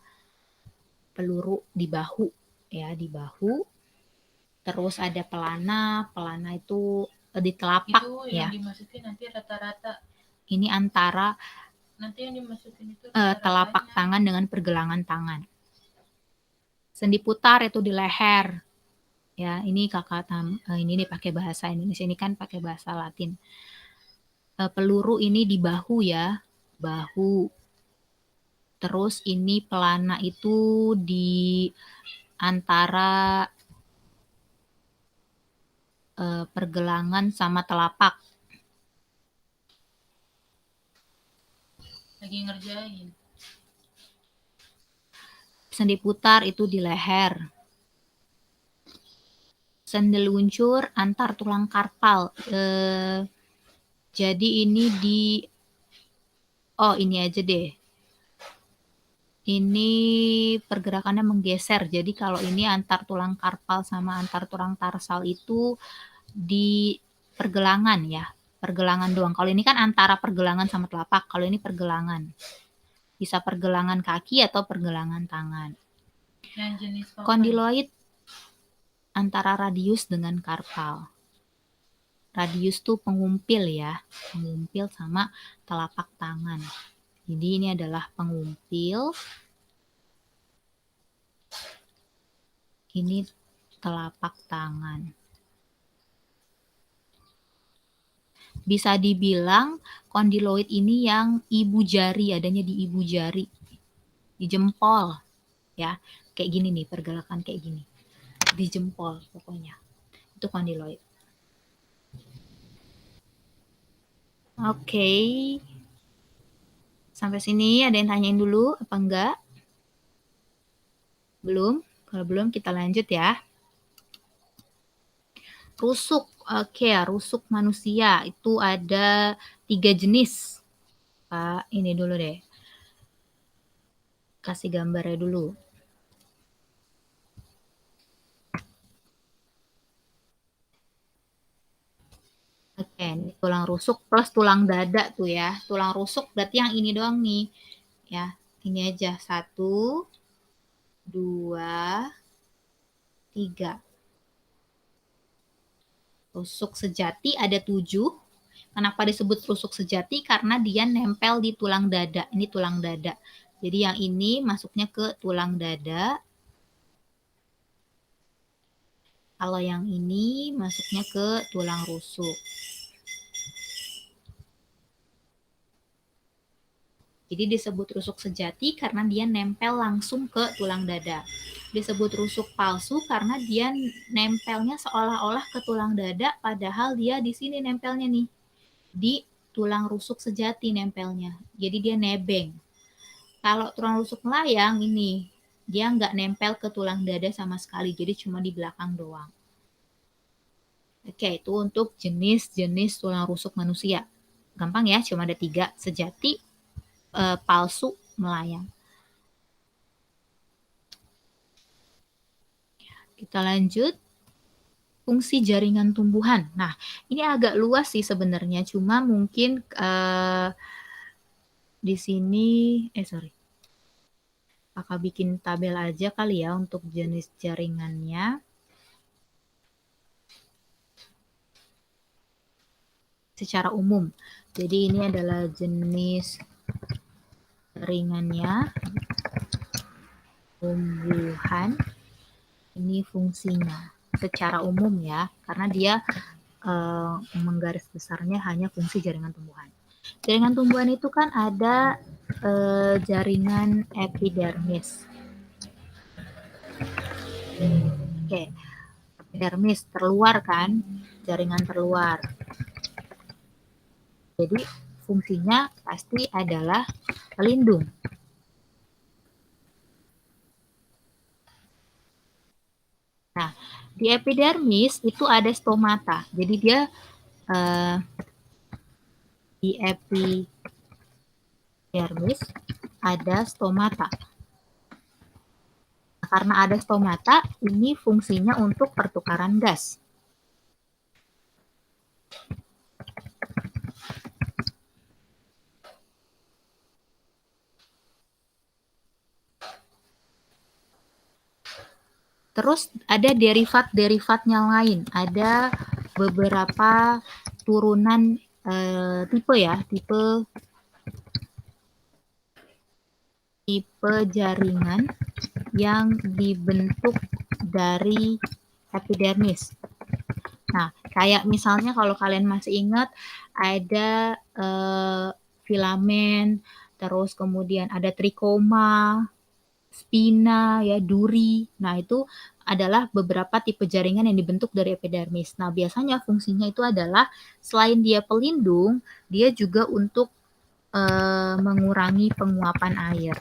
peluru di bahu, ya, di bahu. Terus ada pelana, pelana itu di telapak, Itu ya. yang dimasukin nanti rata-rata. Ini antara Nanti yang dimasukin itu telapak tangan dengan pergelangan tangan. Sendi putar itu di leher. Ya, ini kakak ini nih pakai bahasa Indonesia, ini kan pakai bahasa Latin. Peluru ini di bahu ya, bahu. Terus ini pelana itu di antara pergelangan sama telapak. Lagi ngerjain. Sendi putar itu di leher. Sendi luncur antar tulang karpal. Jadi ini ini aja deh. Ini pergerakannya menggeser. Jadi kalau ini antar tulang karpal sama antar tulang tarsal itu di pergelangan ya. Pergelangan doang. Kalau ini kan antara pergelangan sama telapak. Kalau ini pergelangan. Bisa pergelangan kaki atau pergelangan tangan. Yang jenis kondiloid antara radius dengan karpal. Radius tuh pengumpil ya, pengumpil sama telapak tangan. Jadi ini adalah pengumpil. Ini telapak tangan. Bisa dibilang kondiloid ini yang ibu jari, adanya di ibu jari, di jempol, ya, kayak gini nih, pergerakan kayak gini, di jempol pokoknya, itu kondiloid. Oke. Sampai sini ada yang tanyain dulu apa enggak? Belum? Kalau belum kita lanjut ya. Rusuk, oke, rusuk manusia itu ada 3 jenis. Pak, ini dulu deh. Kasih gambarnya dulu. Oke, ini tulang rusuk plus tulang dada tuh ya. Tulang rusuk berarti yang ini doang nih. Ya, ini aja. 1, 2, 3. Rusuk sejati ada 7. Kenapa disebut rusuk sejati? Karena dia nempel di tulang dada. Ini tulang dada. Jadi yang ini masuknya ke tulang dada. Kalau yang ini masuknya ke tulang rusuk. Jadi disebut rusuk sejati karena dia nempel langsung ke tulang dada. Disebut rusuk palsu karena dia nempelnya seolah-olah ke tulang dada, padahal dia di sini nempelnya nih. Di tulang rusuk sejati nempelnya. Jadi dia nebeng. Kalau tulang rusuk melayang ini, dia nggak nempel ke tulang dada sama sekali, jadi cuma di belakang doang. Oke, itu untuk jenis-jenis tulang rusuk manusia. Gampang ya, cuma ada 3, sejati, palsu, melayang. Kita lanjut. Fungsi jaringan tumbuhan. Nah, ini agak luas sih sebenarnya, cuma mungkin di sini, Kakak bikin tabel aja kali ya untuk jenis jaringannya. Secara umum. Jadi ini adalah jenis jaringannya. Tumbuhan. Ini fungsinya. Secara umum ya, karena dia menggaris besarnya hanya fungsi jaringan tumbuhan. Jaringan tumbuhan itu kan ada jaringan epidermis. Oke, epidermis terluar kan, jaringan terluar. Jadi fungsinya pasti adalah pelindung. Nah, di epidermis itu ada stomata. Jadi dia di epidermis ada stomata. Karena ada stomata, ini fungsinya untuk pertukaran gas. Terus ada derivat-derivatnya lain. Ada beberapa turunan tipe ya, tipe jaringan yang dibentuk dari epidermis. Nah, kayak misalnya kalau kalian masih ingat ada filamen, terus kemudian ada trikoma, spina, ya, duri. Nah, itu adalah beberapa tipe jaringan yang dibentuk dari epidermis. Nah, biasanya fungsinya itu adalah selain dia pelindung, dia juga untuk mengurangi penguapan air.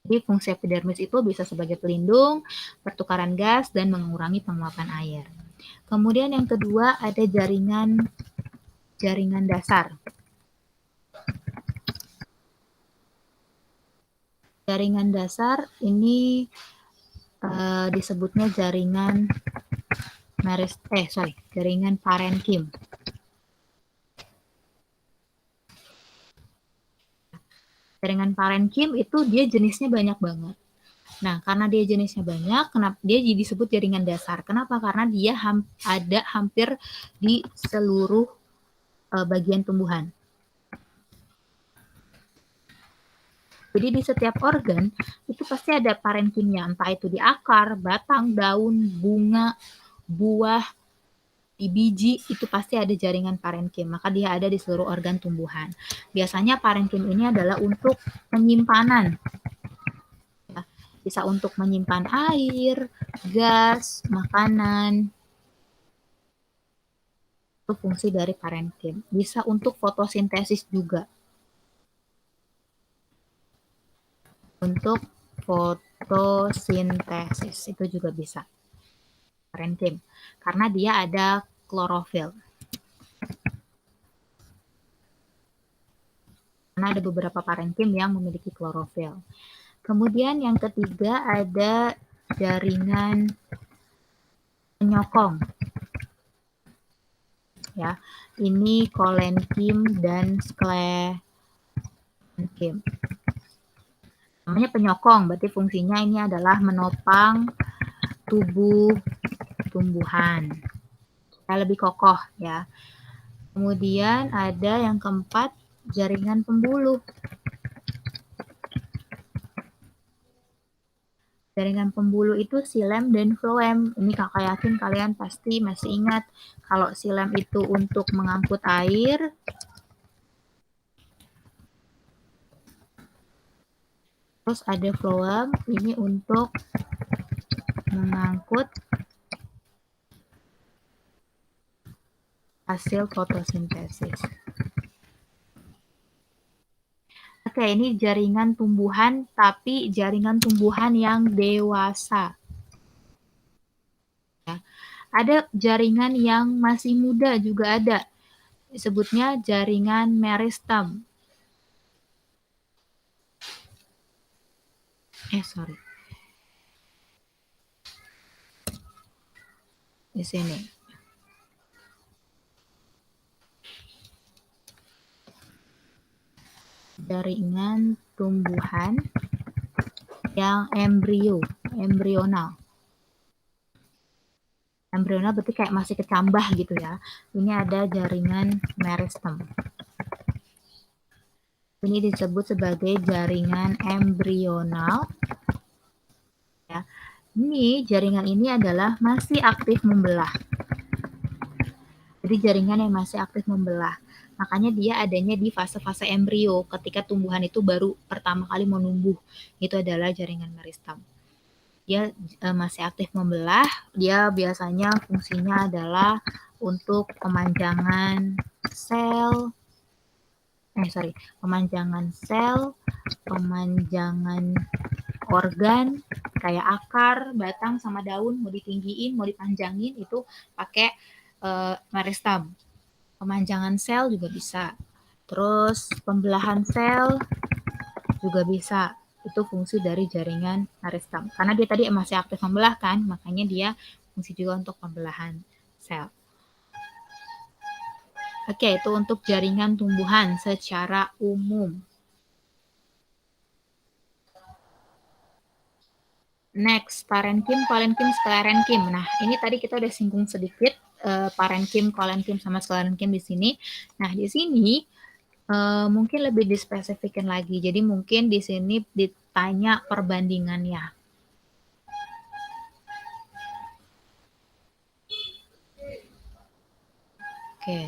Jadi fungsi epidermis itu bisa sebagai pelindung, pertukaran gas, dan mengurangi penguapan air. Kemudian yang kedua ada jaringan dasar. Jaringan dasar ini disebutnya jaringan jaringan parenkim. Jaringan parenkim itu dia jenisnya banyak banget. Nah, karena dia jenisnya banyak, kenapa dia disebut jaringan dasar? Kenapa? Karena dia ada hampir di seluruh bagian tumbuhan. Jadi di setiap organ itu pasti ada parenkimnya, entah itu di akar, batang, daun, bunga, buah, di biji, itu pasti ada jaringan parenkim. Maka dia ada di seluruh organ tumbuhan. Biasanya parenkim ini adalah untuk penyimpanan. Ya, bisa untuk menyimpan air, gas, makanan. Itu fungsi dari parenkim. Bisa untuk fotosintesis juga. Untuk fotosintesis itu juga bisa. parenkim karena dia ada klorofil. Karena ada beberapa parenkim yang memiliki klorofil. Kemudian yang ketiga ada jaringan penyokong. Ya, ini kolenkim dan sklerenkim. Namanya penyokong, berarti fungsinya ini adalah menopang tubuh tumbuhan supaya lebih kokoh ya. Kemudian ada yang keempat, jaringan pembuluh. Jaringan pembuluh itu xilem dan floem. Ini kakak yakin kalian pasti masih ingat. Kalau xilem itu untuk mengangkut air. Terus ada floem, ini untuk mengangkut hasil fotosintesis. Oke, ini jaringan tumbuhan, tapi jaringan tumbuhan yang dewasa. Ya. Ada jaringan yang masih muda juga ada. Disebutnya jaringan meristem. Sorry. Di sini. Jaringan tumbuhan yang embrional. Embrional berarti kayak masih kecambah gitu ya. Ini ada jaringan meristem. Ini disebut sebagai jaringan embrional. Ya. Ini jaringan ini adalah masih aktif membelah. Jadi jaringan yang masih aktif membelah. Makanya dia adanya di fase-fase embrio ketika tumbuhan itu baru pertama kali menumbuh. Itu adalah jaringan meristem. Dia masih aktif membelah. Dia biasanya fungsinya adalah untuk pemanjangan sel, pemanjangan organ kayak akar, batang sama daun mau ditinggiin, mau dipanjangin itu pakai meristem. Pemanjangan sel juga bisa. Terus pembelahan sel juga bisa. Itu fungsi dari jaringan meristem. Karena dia tadi masih aktif membelah kan, makanya dia fungsi juga untuk pembelahan sel. Oke, itu untuk jaringan tumbuhan secara umum. Next, parenkim, kolenkim, sklerenkim. Nah, ini tadi kita udah singgung sedikit parenkim, kolenkim, sama sklerenkim di sini. Nah, di sini mungkin lebih dispesifikin lagi. Jadi mungkin di sini ditanya perbandingannya. Oke.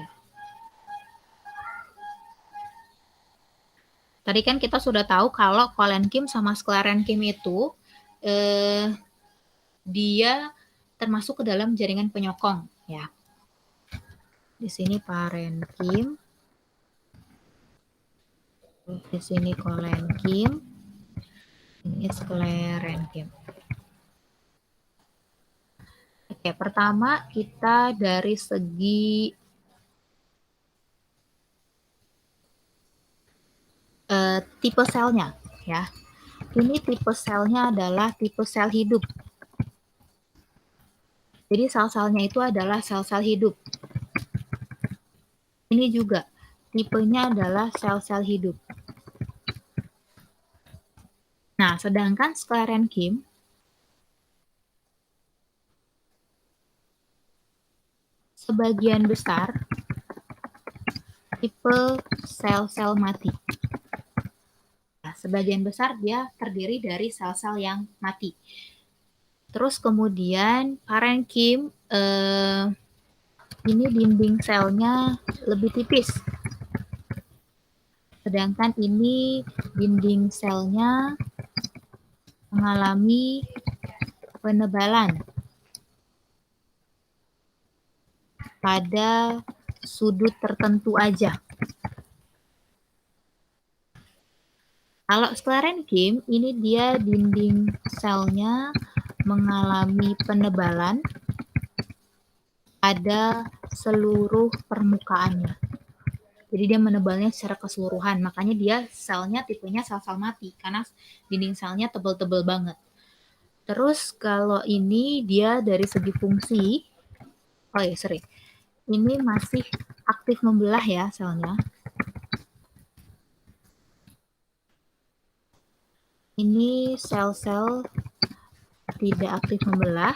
Tadi kan kita sudah tahu kalau kolenkim sama sklerenkim itu dia termasuk ke dalam jaringan penyokong ya. Di sini parenkim, di sini kolenkim, ini sklerenkim. Oke, pertama kita dari segi tipe selnya ya. Ini tipe selnya adalah tipe sel hidup. Jadi sel-selnya itu adalah sel-sel hidup. Ini juga tipenya adalah sel-sel hidup. Nah, sedangkan sklerenkim sebagian besar tipe sel-sel mati. Nah, sebagian besar dia terdiri dari sel-sel yang mati. Terus kemudian parenkim ini dinding selnya lebih tipis. Sedangkan ini dinding selnya mengalami penebalan pada sudut tertentu aja. Kalau sklerenkim, ini dia dinding selnya mengalami penebalan pada seluruh permukaannya. Jadi dia menebalnya secara keseluruhan. Makanya dia selnya tipenya sel-sel mati karena dinding selnya tebal-tebal banget. Terus kalau ini dia dari segi fungsi, ini masih aktif membelah ya selnya. Ini sel-sel tidak aktif membelah.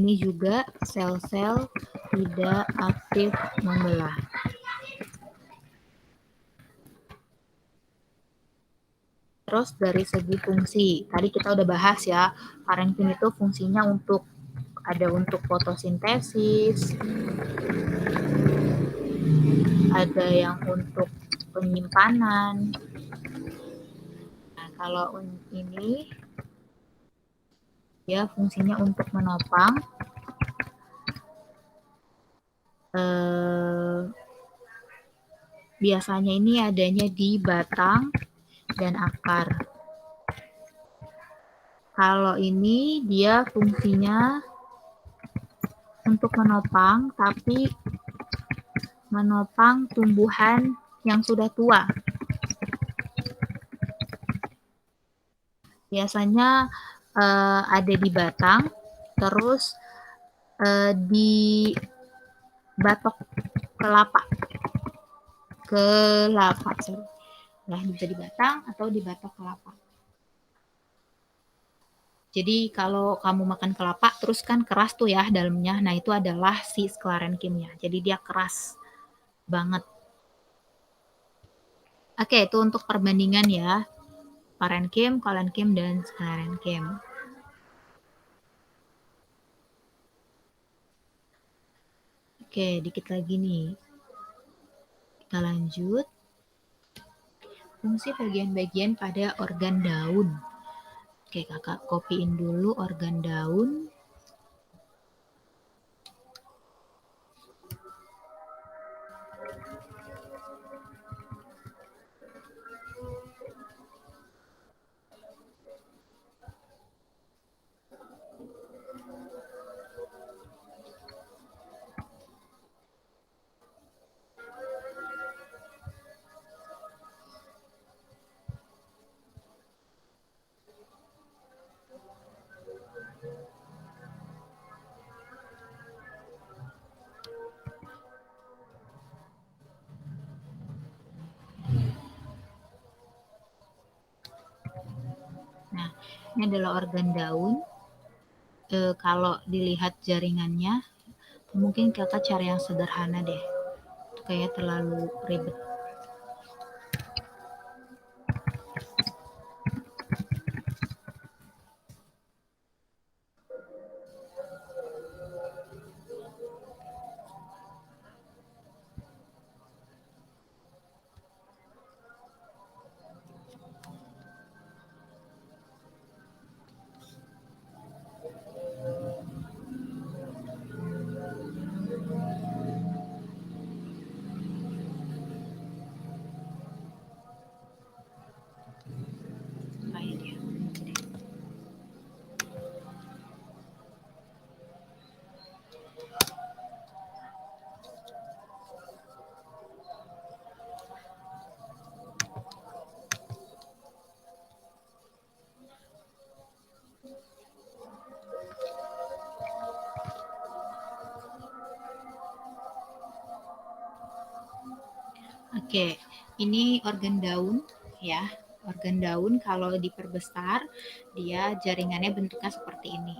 Ini juga sel-sel tidak aktif membelah. Terus dari segi fungsi, tadi kita udah bahas ya, parenkim itu fungsinya untuk fotosintesis, ada yang untuk penyimpanan. Nah, kalau ini ya fungsinya untuk menopang biasanya ini adanya di batang dan akar. Kalau ini dia fungsinya untuk menopang, tapi menopang tumbuhan yang sudah tua. Biasanya ada di batang, terus di batok kelapa. Nah, bisa di batang atau di batok kelapa. Jadi kalau kamu makan kelapa terus kan keras tuh ya dalamnya. Nah, itu adalah si sclerenchyma. Jadi dia keras banget. Oke, itu untuk perbandingan ya. Parenchyma, collenchyma, dan sclerenchyma. Oke, dikit lagi nih. Kita lanjut. Fungsi bagian-bagian pada organ daun. Oke, kakak copyin dulu organ daun. Nah, ini adalah organ daun. Kalau dilihat jaringannya, mungkin kakak cari yang sederhana deh. Kayak terlalu ribet. Oke, ini organ daun ya. Organ daun kalau diperbesar, dia jaringannya bentuknya seperti ini.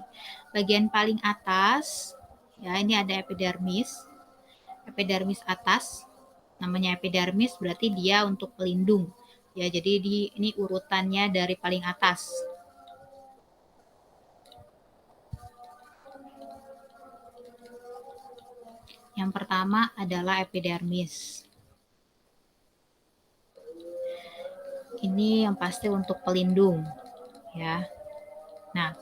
Bagian paling atas, ya ini ada epidermis. Epidermis atas, namanya epidermis berarti dia untuk pelindung. Ya, jadi ini urutannya dari paling atas. Yang pertama adalah epidermis. Ini yang pasti untuk pelindung, ya. Nah,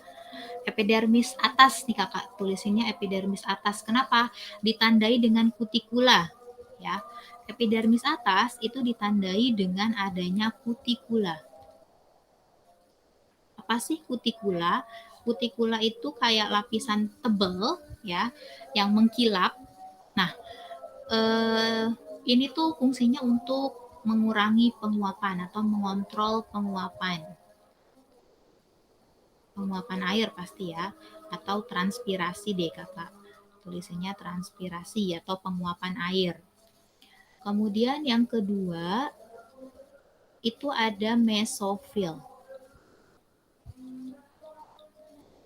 epidermis atas nih kakak, tulisinnya epidermis atas. Kenapa? Ditandai dengan kutikula, ya. Epidermis atas itu ditandai dengan adanya kutikula. Apa sih kutikula? kutikula itu kayak lapisan tebal ya yang mengkilap. Nah, ini tuh fungsinya untuk mengurangi penguapan atau mengontrol penguapan air pasti ya, atau transpirasi deh kakak, tulisannya transpirasi atau penguapan air. Kemudian yang kedua itu ada mesofil.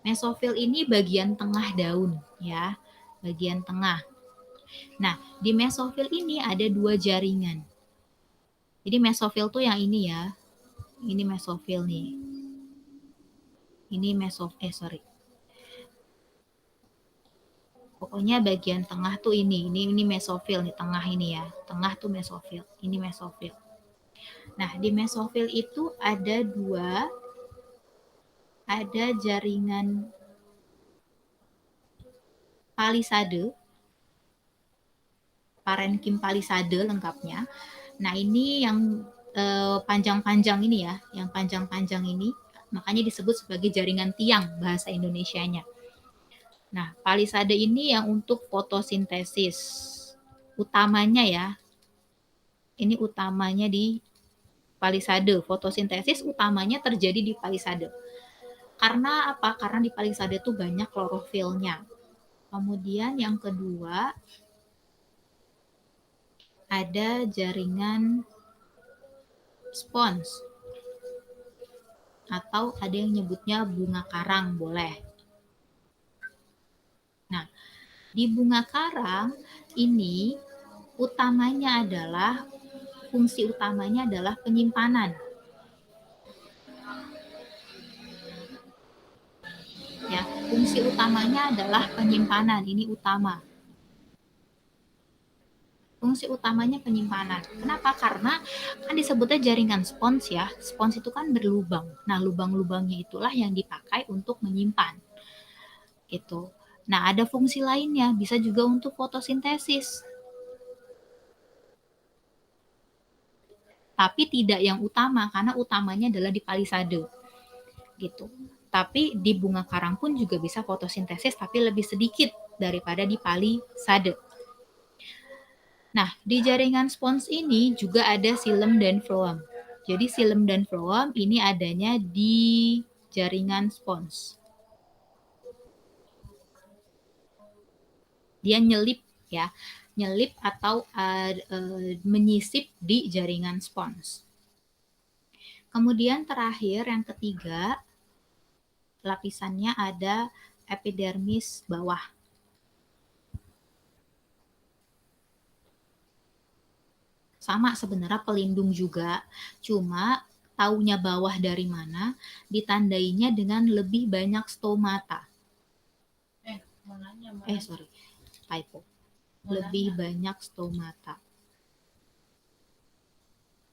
Mesofil ini bagian tengah daun ya, bagian tengah. Nah, di mesofil ini ada 2 jaringan. Jadi mesofil tuh yang ini ya, ini mesofil nih. Ini pokoknya bagian tengah tuh ini mesofil nih, tengah ini ya. Tengah tuh mesofil, ini mesofil. Nah, di mesofil itu ada jaringan palisade, parenkim palisade lengkapnya. Nah, ini yang panjang-panjang ini ya, yang panjang-panjang ini, makanya disebut sebagai jaringan tiang bahasa Indonesianya. Nah, palisade ini yang untuk fotosintesis utamanya ya. Ini utamanya di palisade, fotosintesis utamanya terjadi di palisade. Karena apa? Karena di palisade itu banyak klorofilnya. Kemudian yang kedua ada jaringan spons atau ada yang nyebutnya bunga karang boleh. Nah, di bunga karang ini fungsi utamanya adalah penyimpanan. Ya, fungsi utamanya adalah penyimpanan, ini utama. Fungsi utamanya penyimpanan. Kenapa? Karena kan disebutnya jaringan spons ya. Spons itu kan berlubang. Nah, lubang-lubangnya itulah yang dipakai untuk menyimpan. Gitu. Nah, ada fungsi lainnya, bisa juga untuk fotosintesis. Tapi tidak yang utama, karena utamanya adalah di palisade. Gitu. Tapi di bunga karang pun juga bisa fotosintesis, tapi lebih sedikit daripada di palisade. Nah, di jaringan spons ini juga ada xilem dan floem. Jadi xilem dan floem ini adanya di jaringan spons. Dia nyelip ya, nyelip atau menyisip di jaringan spons. Kemudian terakhir yang ketiga, lapisannya ada epidermis bawah. Sama sebenarnya pelindung juga, cuma taunya bawah dari mana, ditandainya dengan lebih banyak stomata. Typo. Lebih banyak stomata.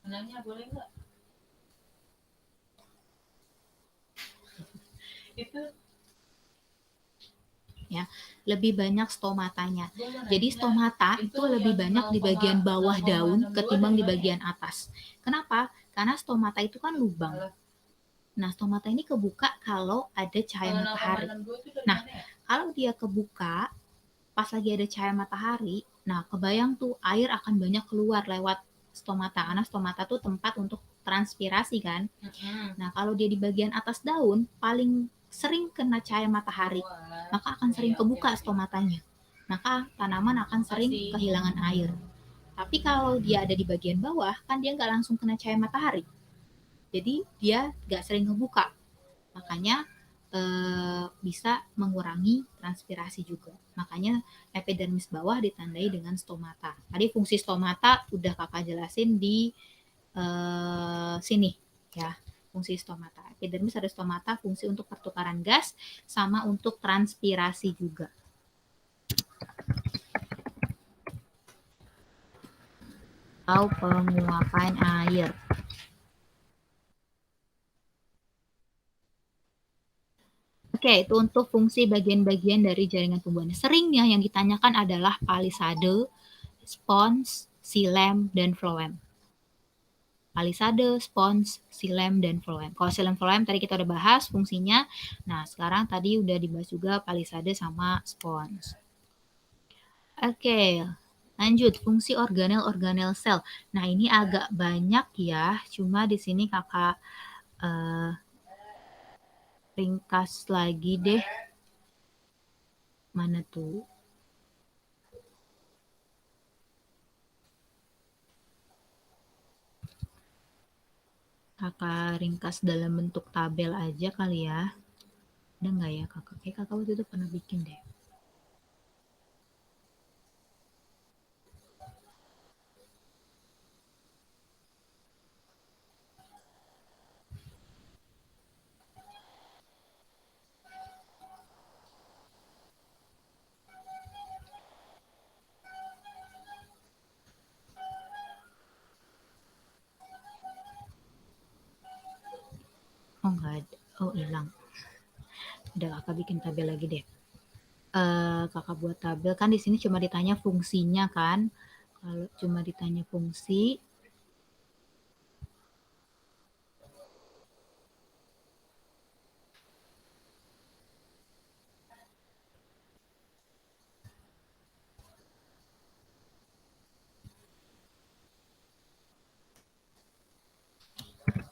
Nanya boleh nggak? Itu ya, lebih banyak stomatanya. Jadi stomata itu lebih banyak di bagian bawah daun ketimbang di bagian atas. Kenapa? Karena stomata itu kan lubang. Nah, stomata ini kebuka kalau ada cahaya matahari. Nah, kalau dia kebuka pas lagi ada cahaya matahari, nah kebayang tuh air akan banyak keluar lewat stomata. Karena stomata tuh tempat untuk transpirasi kan. Nah, kalau dia di bagian atas daun, paling sering kena cahaya matahari, maka akan sering kebuka stomatanya. Maka tanaman akan sering kehilangan air. Tapi kalau dia ada di bagian bawah, kan dia nggak langsung kena cahaya matahari. Jadi dia nggak sering kebuka. Makanya bisa mengurangi transpirasi juga. Makanya epidermis bawah ditandai dengan stomata. Tadi fungsi stomata udah kakak jelasin di sini ya. Fungsi stomata. Epidermis ada stomata, fungsi untuk pertukaran gas sama untuk transpirasi juga. Atau penguapan air. Oke, itu untuk fungsi bagian-bagian dari jaringan tumbuhan. Seringnya yang ditanyakan adalah palisade, spons, xilem, dan floem. palisade, spons, xilem, dan phloem. Kalau xilem phloem tadi kita udah bahas fungsinya. Nah, sekarang tadi udah dibahas juga palisade sama spons. Oke, lanjut fungsi organel-organel sel. Nah, ini agak banyak ya, cuma di sini kakak ringkas lagi deh. Mana tuh? Kakak ringkas dalam bentuk tabel aja kali ya. Ada nggak ya kakak? Kayak kakak waktu itu pernah bikin deh. Oh nggak ada. Oh hilang. Udah kakak bikin tabel lagi deh. Kakak buat tabel kan di sini cuma ditanya fungsinya kan. Kalau cuma ditanya fungsi,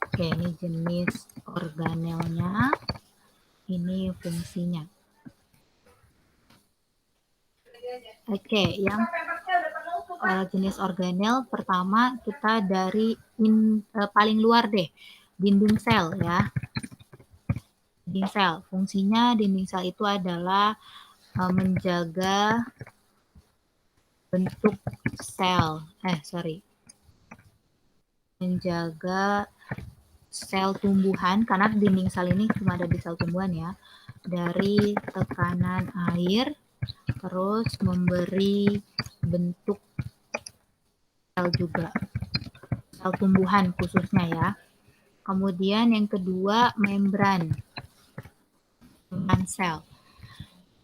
oke ini jenis organelnya, ini fungsinya. Oke, yang jenis organel pertama kita dari paling luar deh, dinding sel ya. Dinding sel, fungsinya dinding sel itu adalah menjaga bentuk sel, menjaga sel tumbuhan, karena dinding sel ini cuma ada di sel tumbuhan ya, dari tekanan air, terus memberi bentuk sel juga, sel tumbuhan khususnya ya. Kemudian yang kedua membran sel.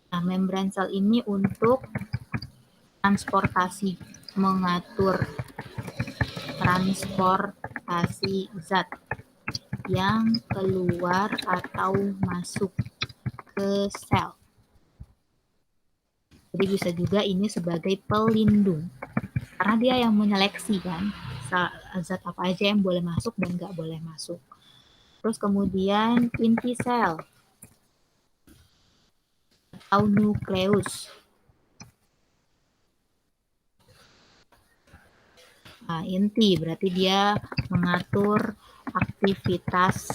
Nah, membran sel ini untuk transportasi, mengatur transportasi zat yang keluar atau masuk ke sel. Jadi bisa juga ini sebagai pelindung, karena dia yang menyeleksi kan zat apa aja yang boleh masuk dan nggak boleh masuk. Terus kemudian inti sel atau nukleus. Nah, inti berarti dia mengatur aktivitas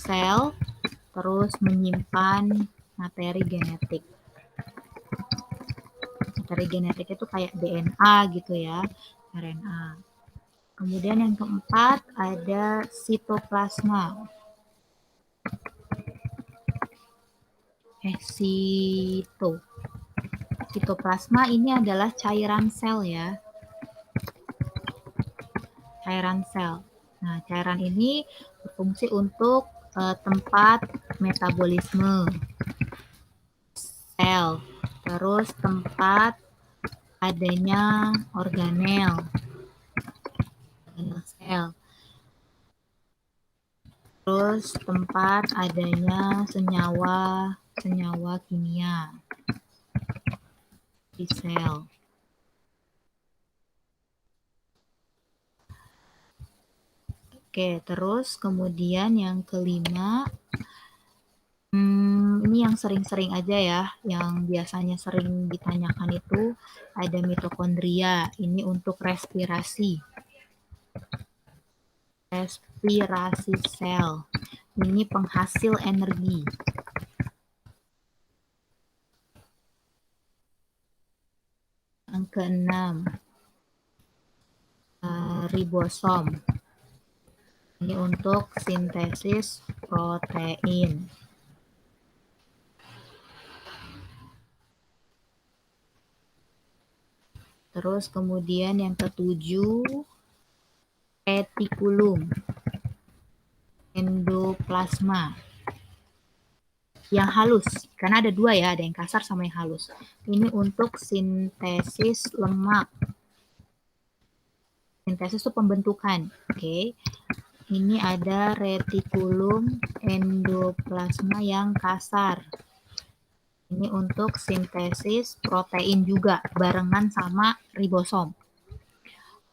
sel, terus menyimpan materi genetik. Materi genetik itu kayak DNA gitu ya, RNA. Kemudian yang keempat ada sitoplasma. Sitoplasma ini adalah cairan sel ya. Cairan sel. Nah, cairan ini berfungsi untuk tempat metabolisme sel, terus tempat adanya organel sel, terus tempat adanya senyawa kimia di sel. Oke, terus kemudian yang kelima, ini yang sering-sering aja ya, yang biasanya sering ditanyakan itu ada mitokondria. Ini untuk respirasi. Respirasi sel. Ini penghasil energi. Yang keenam, ribosom. Ini untuk sintesis protein. Terus kemudian yang ketujuh, retikulum, endoplasma. Yang halus, karena ada dua ya, ada yang kasar sama yang halus. Ini untuk sintesis lemak. Sintesis itu pembentukan. Oke. Ini ada retikulum endoplasma yang kasar. Ini untuk sintesis protein juga, barengan sama ribosom.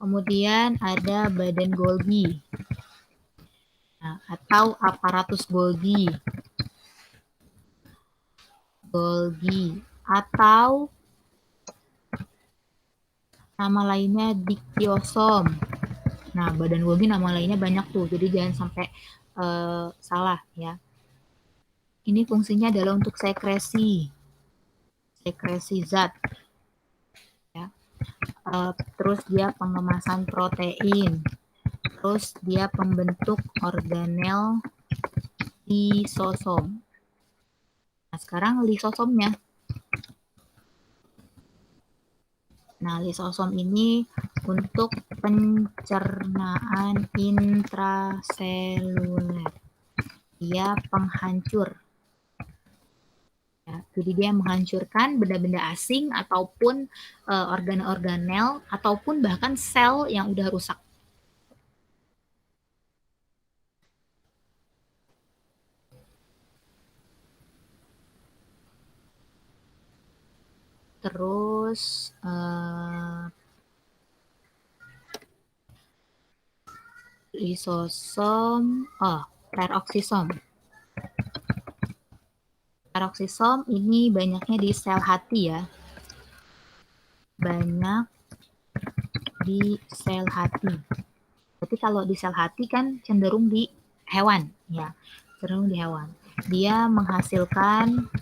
Kemudian ada badan Golgi. Nah, atau aparatus Golgi. Golgi. Atau nama lainnya diktiosom. Nah, badan Golgi nama lainnya banyak tuh, jadi jangan sampai salah ya. Ini fungsinya adalah untuk sekresi zat. Ya. Terus dia pengemasan protein. Terus dia pembentuk organel lisosom. Nah, sekarang lisosomnya. Nah, lisosom ini untuk pencernaan intraseluler. Dia penghancur. Ya, jadi dia menghancurkan benda-benda asing ataupun organel-organel ataupun bahkan sel yang udah rusak. Terus lisosom, peroksisom. Peroksisom ini banyaknya di sel hati ya. Banyak di sel hati. Tapi kalau di sel hati kan cenderung di hewan ya. Cenderung di hewan. Dia menghasilkan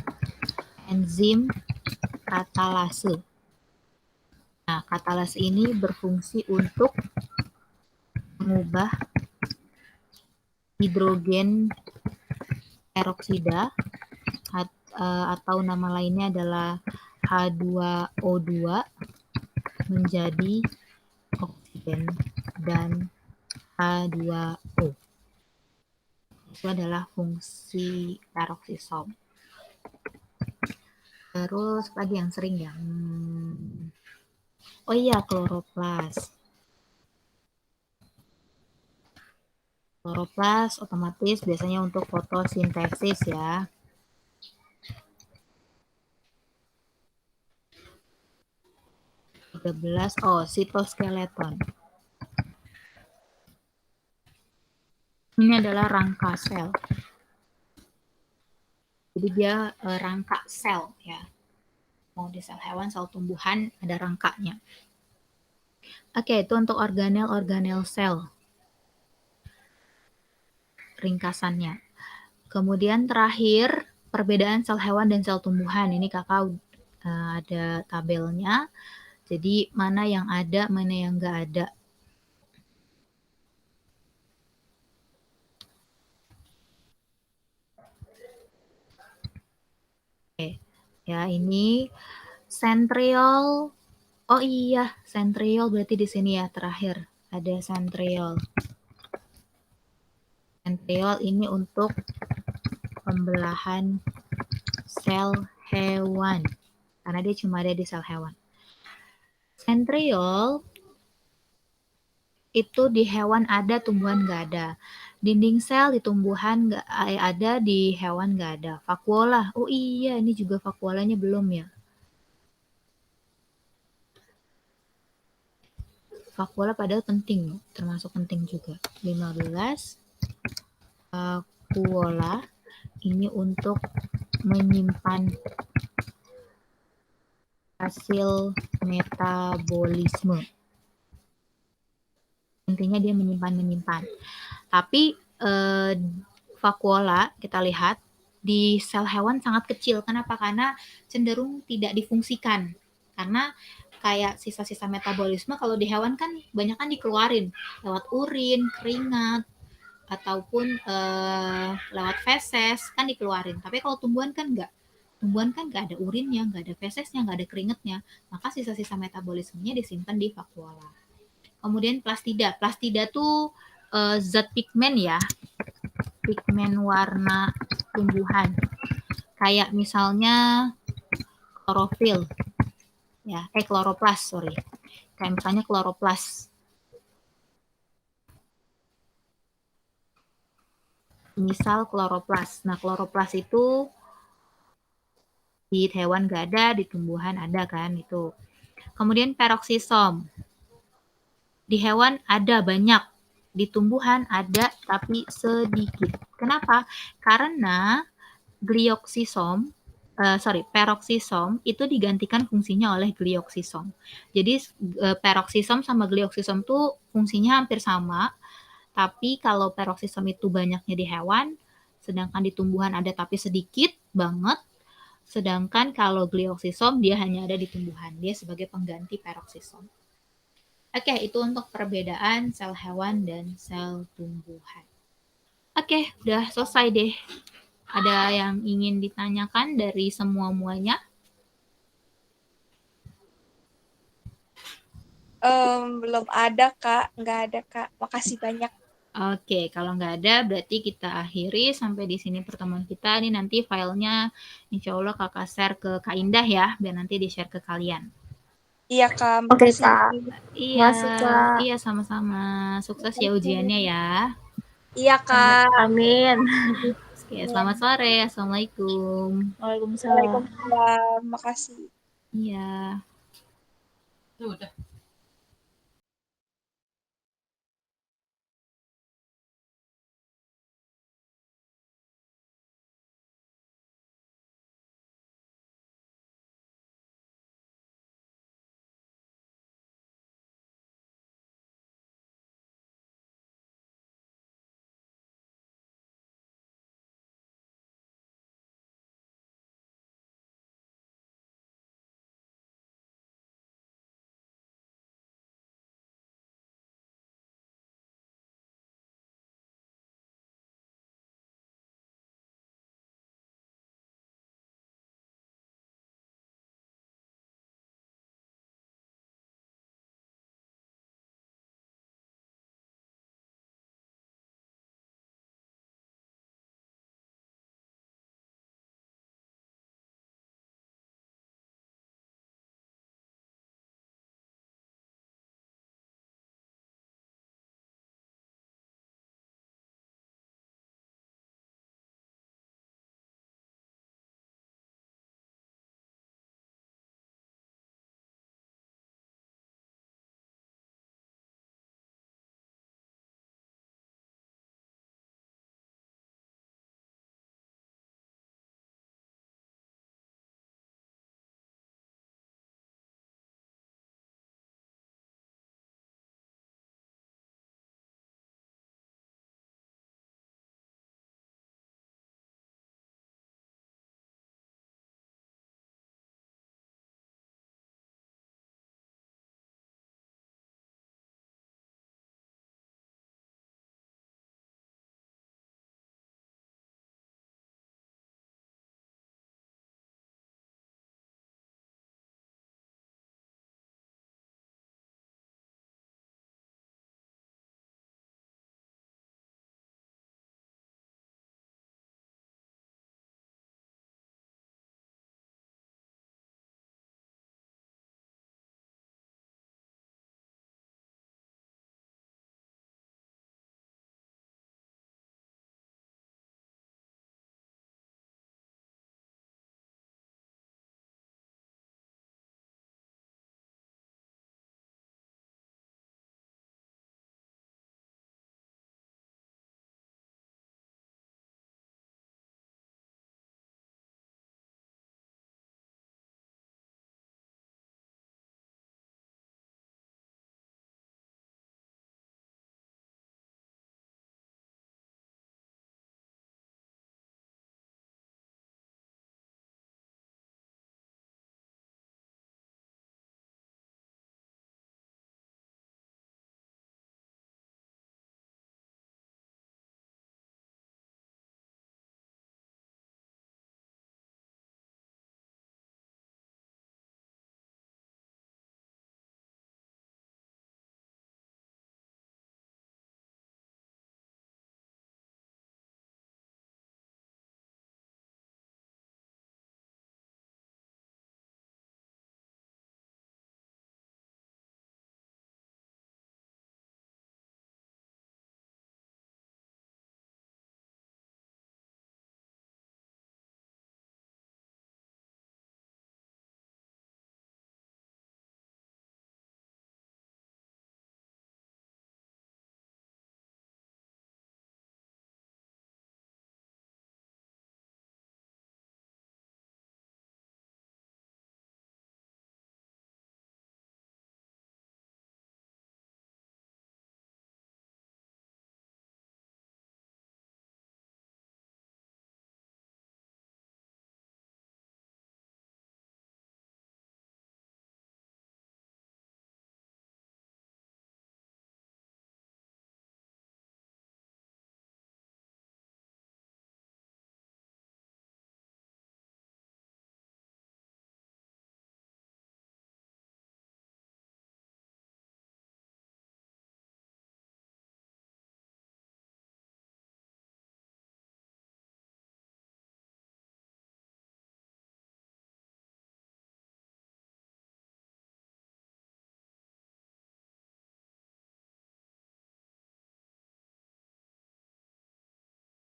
enzim katalase. Nah, katalase ini berfungsi untuk mengubah hidrogen peroksida atau nama lainnya adalah H2O2 menjadi oksigen dan H2O. Itu adalah fungsi peroksisom. Terus lagi yang sering ya. Oh iya, kloroplas. Kloroplas otomatis biasanya untuk fotosintesis ya. Sitoskeleton. Ini adalah rangka sel. Jadi dia rangka sel ya. Mau di sel hewan, sel tumbuhan ada rangkanya. Oke, itu untuk organel sel. Ringkasannya. Kemudian terakhir perbedaan sel hewan dan sel tumbuhan. Ini kakak ada tabelnya. Jadi mana yang ada, mana yang nggak ada. Oke, ya ini centriole. Oh iya, centriole berarti di sini ya terakhir ada centriole. Centriole ini untuk pembelahan sel hewan karena dia cuma ada di sel hewan. Centriole itu di hewan ada, tumbuhan nggak ada. Dinding sel di tumbuhan nggak ada, di hewan nggak ada. Vakuola, oh iya ini juga vakuolanya belum ya. Vakuola padahal penting, termasuk penting juga. 15. Vakuola ini untuk menyimpan hasil metabolisme. Intinya dia menyimpan. Tapi vakuola kita lihat di sel hewan sangat kecil. Kenapa? Karena cenderung tidak difungsikan. Karena kayak sisa-sisa metabolisme kalau di hewan kan banyak kan dikeluarin lewat urin, keringat, ataupun lewat feses kan dikeluarin. Tapi kalau tumbuhan kan enggak. Tumbuhan kan nggak ada urinnya, nggak ada fesesnya, nggak ada keringatnya. Maka sisa-sisa metabolismenya disimpan di vakuola. Kemudian plastida. Plastida tuh zat pigmen ya. Pigmen warna tumbuhan. Kayak misalnya klorofil. Ya, kloroplas, sorry. Kayak misalnya kloroplas. Misal kloroplas. Nah, kloroplas itu di hewan nggak ada, di tumbuhan ada kan itu. Kemudian peroksisom. Di hewan ada banyak, di tumbuhan ada tapi sedikit. Kenapa? Karena peroksisom itu digantikan fungsinya oleh glioksisom. Jadi peroksisom sama glioksisom tuh fungsinya hampir sama, tapi kalau peroksisom itu banyaknya di hewan, sedangkan di tumbuhan ada tapi sedikit banget. Sedangkan kalau glioksisom dia hanya ada di tumbuhan, dia sebagai pengganti peroksisom. Oke, itu untuk perbedaan sel hewan dan sel tumbuhan. Oke, udah selesai deh. Ada yang ingin ditanyakan dari semua-muanya? Belum ada, Kak. Nggak ada, Kak. Makasih banyak. Oke, kalau nggak ada berarti kita akhiri sampai di sini pertemuan kita. Ini nanti filenya insya Allah kakak share ke Kak Indah ya, biar nanti di-share ke kalian. Iya, Kak. Oke, Makasih. Kak. Iya, Makasih, Kak. iya sama-sama. Sukses ya ujiannya ya. Iya, Kak. Amin. Oke, selamat sore. Assalamualaikum. Waalaikumsalam. Waalaikumsalam. Makasih. Iya. Tuh udah.